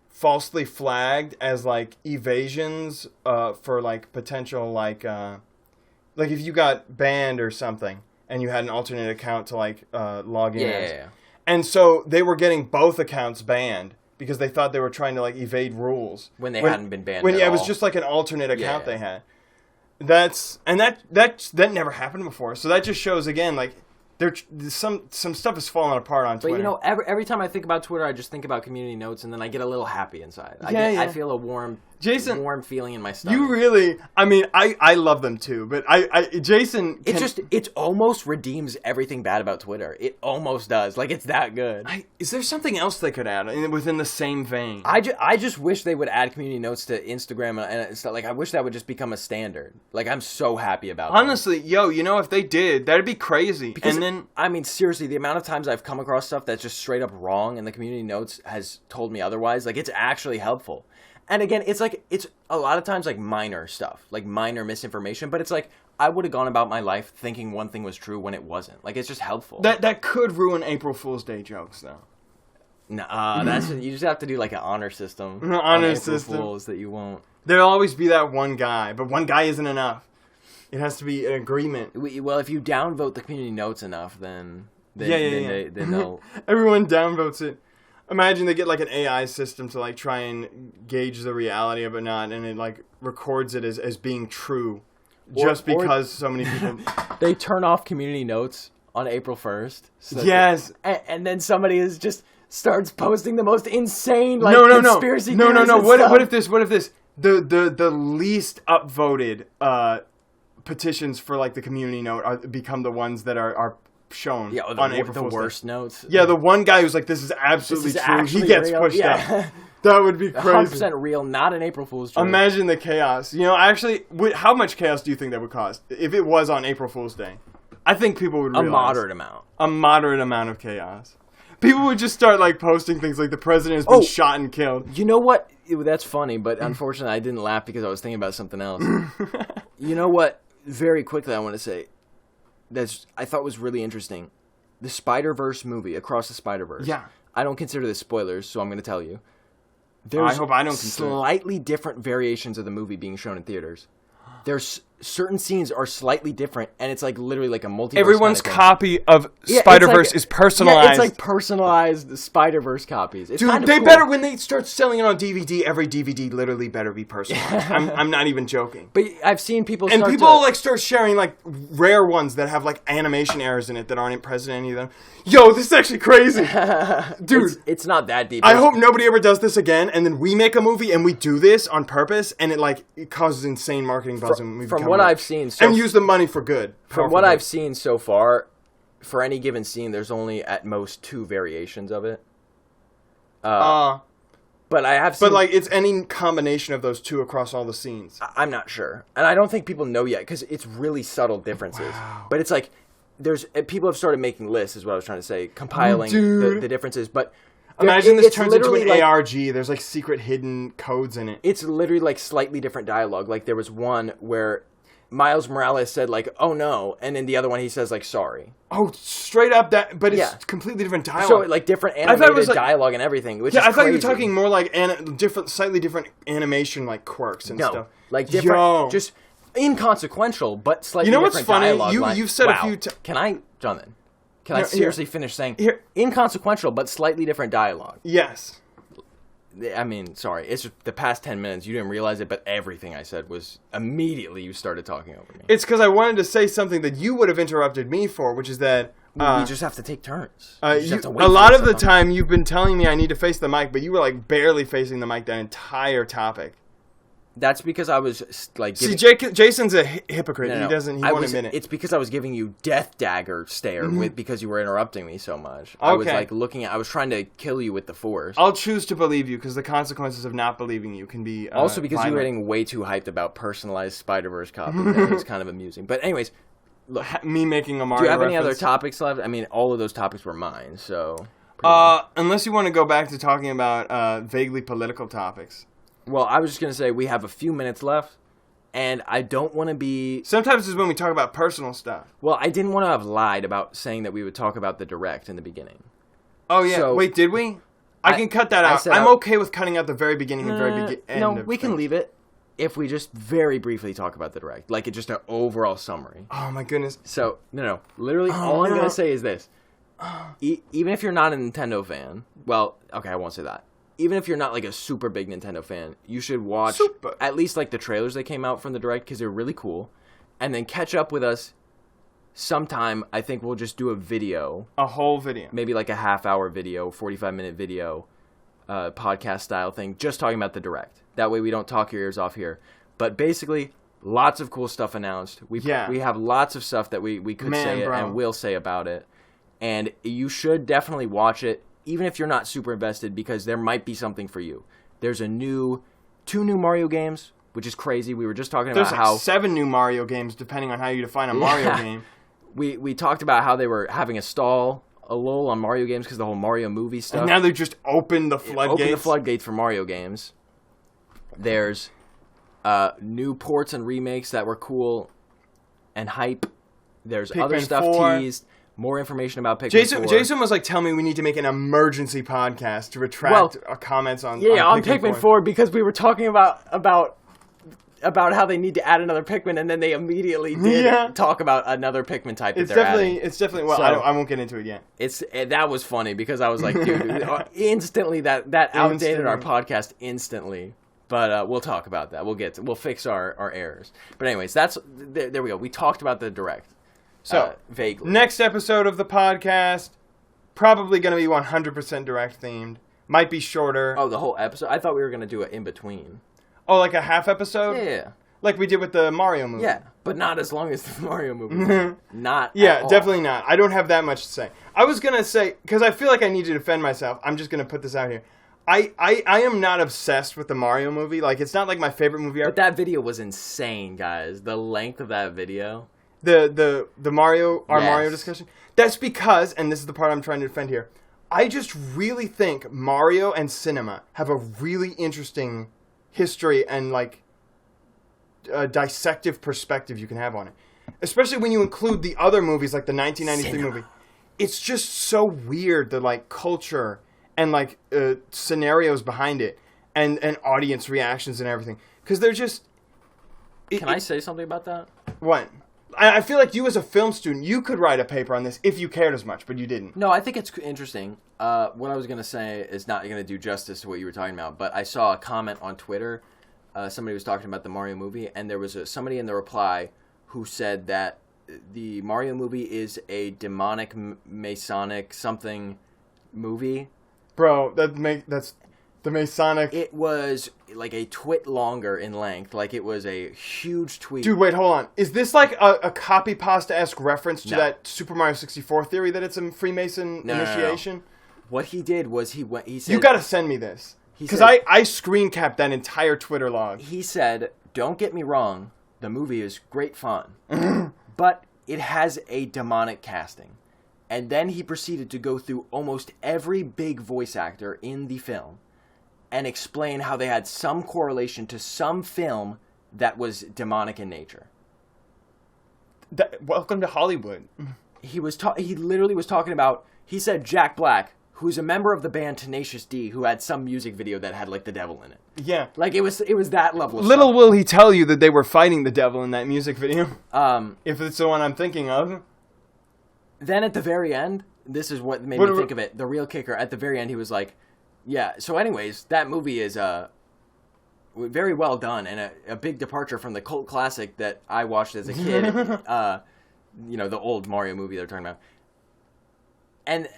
falsely flagged as like evasions for like potential like if you got banned or something. And you had an alternate account to like log in. Yeah. And so they were getting both accounts banned because they thought they were trying to like evade rules when they hadn't been banned. It was just like an alternate account they had. That never happened before. So that just shows again like some stuff is falling apart on Twitter. But every time I think about Twitter, I just think about community notes, and then I get a little happy inside. I feel a warm feeling in my stomach. You really, I love them too, but Jason. It almost redeems everything bad about Twitter. It almost does. Like it's that good. Is there something else they could add within the same vein? I just wish they would add community notes to Instagram and stuff. Like I wish that would just become a standard. Like I'm so happy about. Honestly, if they did, that'd be crazy. Because seriously, the amount of times I've come across stuff that's just straight up wrong and the community notes has told me otherwise, like it's actually helpful. And again, it's a lot of times like minor stuff, like minor misinformation, but it's like I would have gone about my life thinking one thing was true when it wasn't. Like it's just helpful. That could ruin April Fool's Day jokes though. Nah, you just have to do like an honor system. Honor system. Fools that you won't. There'll always be that one guy, but one guy isn't enough. It has to be an agreement. Well, if you downvote the community notes enough, then they'll... Everyone downvotes it. Imagine they get like an AI system to like try and gauge the reality of it not, and it like records it as being true because so many people... They turn off community notes on April 1st. So yes. And then somebody starts posting the most insane conspiracy theories. No. What if this... The least upvoted petitions for like the community note become the ones that are shown on April Fool's Day. The worst notes. Yeah, the one guy who's like, this is absolutely true. He gets real. Pushed up. That would be crazy. 100% real, not an April Fool's joke. Imagine the chaos. How much chaos do you think that would cause if it was on April Fool's Day? I think people would realize. A moderate amount of chaos. People would just start like posting things like the president has been shot and killed. You know what? That's funny, but unfortunately I didn't laugh because I was thinking about something else. You know what? Very quickly I want to say I thought was really interesting. The Spider-Verse movie, Across the Spider-Verse. Yeah. I don't consider this spoilers, so I'm going to tell you. I hope I don't consider slightly different variations of the movie being shown in theaters. There's certain scenes are slightly different, and it's like literally like a multiverse. Everyone's kind of copy of Spider-Verse is personalized. Yeah, it's like personalized Spider-Verse copies. It's Dude, kind of they cool. better, when they start selling it on DVD, every DVD literally better be personalized. I'm not even joking. But I've seen people And start people like start sharing like rare ones that have like animation errors in it that aren't present in any of them. Yo, this is actually crazy. Dude. It's not that deep. I hope nobody ever does this again, and then we make a movie and we do this on purpose, and it causes insane marketing buzz. From what I've seen, and use the money for good. From what I've seen so far, for any given scene, there's only at most 2 variations of it. But I have seen... But, like, it's any combination of those 2 across all the scenes. I'm not sure. And I don't think people know yet, because it's really subtle differences. Wow. But it's like, people have started making lists, is what I was trying to say, compiling the differences. But imagine this turns into an like, ARG. There's, like, secret hidden codes in it. It's literally, like, slightly different dialogue. Like, there was one where Miles Morales said, like, oh, no. And in the other one, he says, like, sorry. Oh, straight up that, but it's completely different dialogue. So, like, different animated dialogue and everything, which is crazy. I thought you were talking more like slightly different animation, like, quirks and stuff. Like, different, just inconsequential, but slightly different dialogue. You know what's funny? You've said a few times. Jonathan, can I seriously finish saying? Inconsequential, but slightly different dialogue. Yes. I mean, sorry, it's just the past 10 minutes. You didn't realize it, but everything I said was immediately you started talking over me. It's because I wanted to say something that you would have interrupted me for, which is that... we just have to take turns. A lot of the time you've been telling me I need to face the mic, but you were like barely facing the mic that entire topic. That's because I was like... See, Jason's a hypocrite. No. He won't admit it. It's because I was giving you death dagger stare because you were interrupting me so much. Okay. I was like I was trying to kill you with the Force. I'll choose to believe you because the consequences of not believing you can be also because violent. you were getting way too hyped about personalized Spider-Verse copies. It was kind of amusing. But anyways, look. Me making a Mario Do you have reference? any other topics left? I mean, all of those topics were mine, so... Unless you want to go back to talking about vaguely political topics. Well, I was just going to say we have a few minutes left, and I don't want to be... Sometimes it's when we talk about personal stuff. Well, I didn't want to have lied about saying that we would talk about the direct in the beginning. Oh, yeah. So, wait, did we? I can cut that out. I'm okay with cutting out the very beginning and very end. No, we can leave it if we just very briefly talk about the direct. Like, it's just an overall summary. Oh, my goodness. So, no. Literally, all I'm going to say is this. Even if you're not a Nintendo fan... Well, okay, I won't say that. Even if you're not, like, a super big Nintendo fan, you should watch at least, like, the trailers that came out from the Direct, because they're really cool. And then catch up with us sometime. I think we'll just do a video. A whole video. Maybe, like, a half-hour video, 45-minute video, podcast-style thing, just talking about the Direct. That way we don't talk your ears off here. But basically, lots of cool stuff announced. We have lots of stuff that we could say and will say about it. And you should definitely watch it. Even if you're not super invested, because there might be something for you. There's 2 new Mario games, which is crazy. We were just talking about how... There's 7 new Mario games, depending on how you define a Mario game. We talked about how they were having a lull on Mario games because the whole Mario movie stuff. And now they've just opened the floodgates. Opened the floodgates for Mario games. There's new ports and remakes that were cool and hype. There's Pikmin other stuff 4. teased. More information about Pikmin 4. Jason was like, tell me we need to make an emergency podcast to retract our comments on Pikmin 4 because we were talking about how they need to add another Pikmin, and then they immediately did talk about another Pikmin type that they're adding. It's definitely, well, I won't get into it yet. That was funny because I was like, dude, instantly that outdated our podcast instantly. But we'll talk about that. We'll fix our errors. But anyways, there we go. We talked about the Direct. So, vaguely. Next episode of the podcast, probably going to be 100% Direct themed. Might be shorter. Oh, the whole episode? I thought we were going to do it in between. Oh, like a half episode? Yeah. Like we did with the Mario movie. Yeah, but not as long as the Mario movie. Not at all. Definitely not. I don't have that much to say. I was going to say, because I feel like I need to defend myself, I'm just going to put this out here. I am not obsessed with the Mario movie. Like, it's not like my favorite movie ever. But that video was insane, guys. The length of that video. The Mario discussion. That's because, and this is the part I'm trying to defend here, I just really think Mario and cinema have a really interesting history and like a dissective perspective you can have on it. Especially when you include the other movies like the 1993 movie. It's just so weird, the like culture and like scenarios behind it and audience reactions and everything. Because they're just... Can I say something about that? What? I feel like you as a film student, you could write a paper on this if you cared as much, but you didn't. No, I think it's interesting. What I was going to say is not going to do justice to what you were talking about, but I saw a comment on Twitter. Somebody was talking about the Mario movie, and there was somebody in the reply who said that the Mario movie is a demonic, Masonic something movie. Bro, that's the Masonic. It was like a twit longer in length. Like it was a huge tweet. Dude, wait, hold on. Is this like a copy pasta-esque reference to that Super Mario 64 theory that it's a Freemason initiation? No. What he did was he said... You gotta send me this. Because I screen capped that entire Twitter log. He said, don't get me wrong, the movie is great fun, but it has a demonic casting. And then he proceeded to go through almost every big voice actor in the film and explain how they had some correlation to some film that was demonic in nature. Welcome to Hollywood. He literally was talking about, he said Jack Black, who's a member of the band Tenacious D, who had some music video that had, like, the devil in it. Yeah. Like, it was that level of Little stuff. will he tell you that they were fighting the devil in that music video. If it's the one I'm thinking of. Then at the very end, this is what made me think of it. The real kicker, at the very end, he was like, yeah, so anyways, that movie is very well done and a big departure from the cult classic that I watched as a kid. The old Mario movie they're talking about. And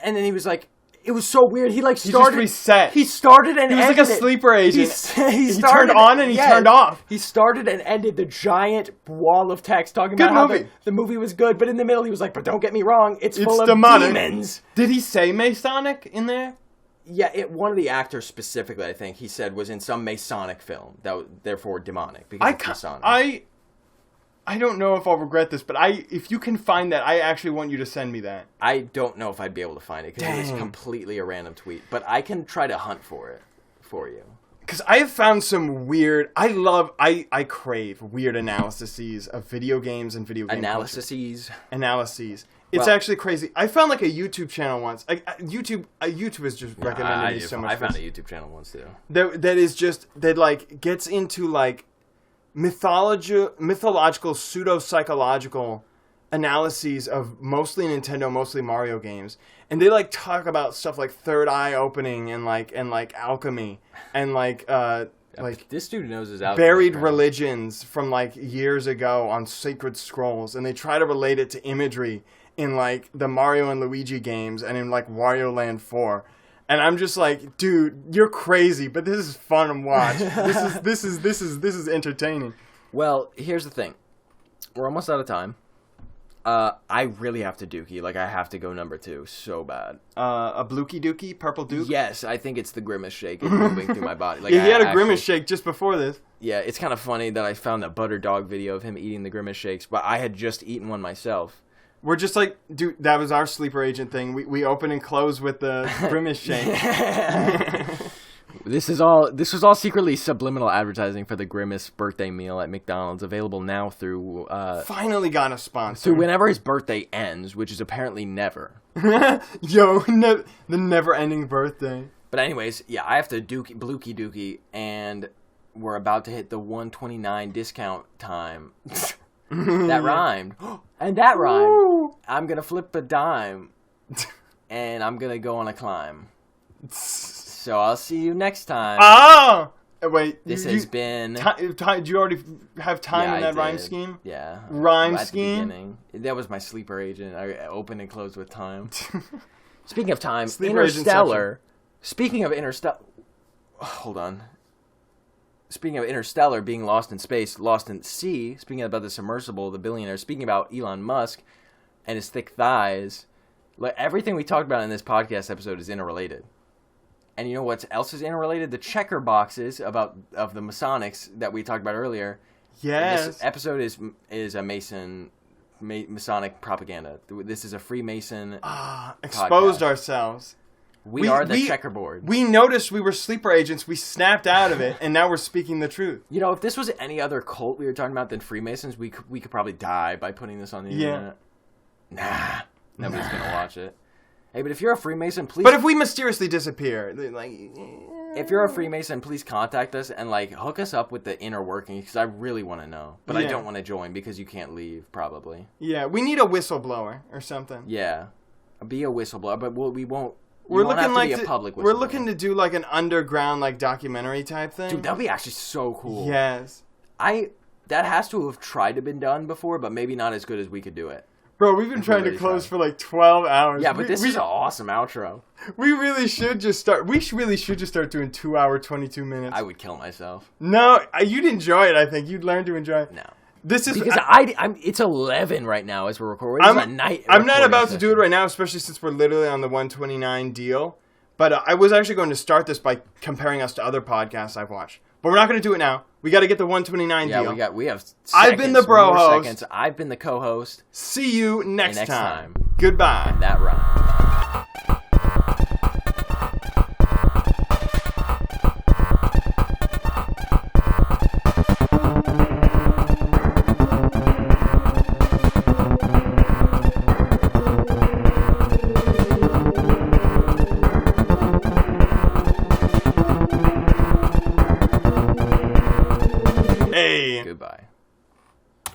then he was like, it was so weird. He started. He just reset. He started and ended. He was like a sleeper agent. He turned on and he turned off. He started and ended the giant wall of text talking about how the movie was good, but in the middle he was like, but don't get me wrong, it's full of demons. Did he say Masonic in there? Yeah, one of the actors specifically, I think, he said was in some Masonic film, that was therefore demonic because it's Masonic. I don't know if I'll regret this, but if you can find that, I actually want you to send me that. I don't know if I'd be able to find it, because it was completely a random tweet. But I can try to hunt for it for you. Because I have found some weird... I crave weird analyses of video games and video game Analyses? Analyses. It's actually crazy. I found like a YouTube channel once. YouTube has just recommended me so much. I found a YouTube channel once, too. That is just... That, like, gets into, like... mythological, pseudo-psychological analyses of mostly Nintendo, mostly Mario games, and they like talk about stuff like Third Eye opening and like Alchemy and like this dude knows his alchemy, buried religions from like years ago on sacred scrolls, and they try to relate it to imagery in like the Mario and Luigi games and in like Wario Land 4. And I'm just like, dude, you're crazy, but this is fun to watch. This is entertaining. Well, here's the thing. We're almost out of time. I really have to dookie. Like, I have to go number 2 so bad. A blookie dookie? Purple duke? Yes, I think it's the Grimace shake. It's moving through my body. Like, yeah, he had a Grimace shake just before this. Yeah, it's kind of funny that I found that Butter Dog video of him eating the Grimace shakes, but I had just eaten one myself. We're just like, dude, that was our sleeper agent thing. We open and close with the Grimace shake. This was all secretly subliminal advertising for the Grimace birthday meal at McDonald's, available now through... Finally got a sponsor. Through whenever his birthday ends, which is apparently never. Yo, the never-ending birthday. But anyways, yeah, I have to blookie dookie, and we're about to hit the 129 discount time. That rhymed. And that rhymed. Woo! I'm going to flip a dime. And I'm going to go on a climb. So I'll see you next time. Oh! Wait. This has been... Do you already have time in that rhyme scheme? Yeah. Rhyme scheme? That was my sleeper agent. I opened and closed with time. Speaking of time, sleeper Interstellar... Speaking of Interstellar... Hold on. Speaking of Interstellar being lost in space, lost in sea, speaking about the Submersible, the billionaire, speaking about Elon Musk and his thick thighs, like everything we talked about in this podcast episode is interrelated. And you know what else is interrelated? The checker boxes of the Masonics that we talked about earlier. Yes. And this episode is a Masonic propaganda. This is a Freemason exposed podcast. Ourselves. We are the checkerboard. We noticed we were sleeper agents. We snapped out of it, and now we're speaking the truth. You know, if this was any other cult we were talking about than Freemasons, we could probably die by putting this on the internet. Nah. Nobody's going to watch it. Hey, but if you're a Freemason, please... But if we mysteriously disappear, like... if you're a Freemason, please contact us and like hook us up with the inner workings because I really want to know, but I don't want to join because you can't leave probably. Yeah, we need a whistleblower or something. Yeah, be a whistleblower, but we won't. We're looking like be a public whistleblower. We're looking to do like an underground like documentary type thing. Dude, that'd be actually so cool. Yes. That has to have tried to been done before, but maybe not as good as we could do it. Bro, we've been trying to close for like 12 hours. Yeah, but this is an awesome outro. We really should just start. We really should just start doing 2 hour, 22 minutes. I would kill myself. No, you'd enjoy it. I think you'd learn to enjoy it. No, this is because I'm. It's 11 right now as we're recording. It's a night. I'm not about to do it right now, especially since we're literally on the 129 deal. But I was actually going to start this by comparing us to other podcasts I've watched. But we're not going to do it now. We got to get the 129 deal. Yeah, we have seconds, I've been the bro host. Seconds. I've been the co-host. See you next time. Goodbye. And that rhyme. Hey. Goodbye.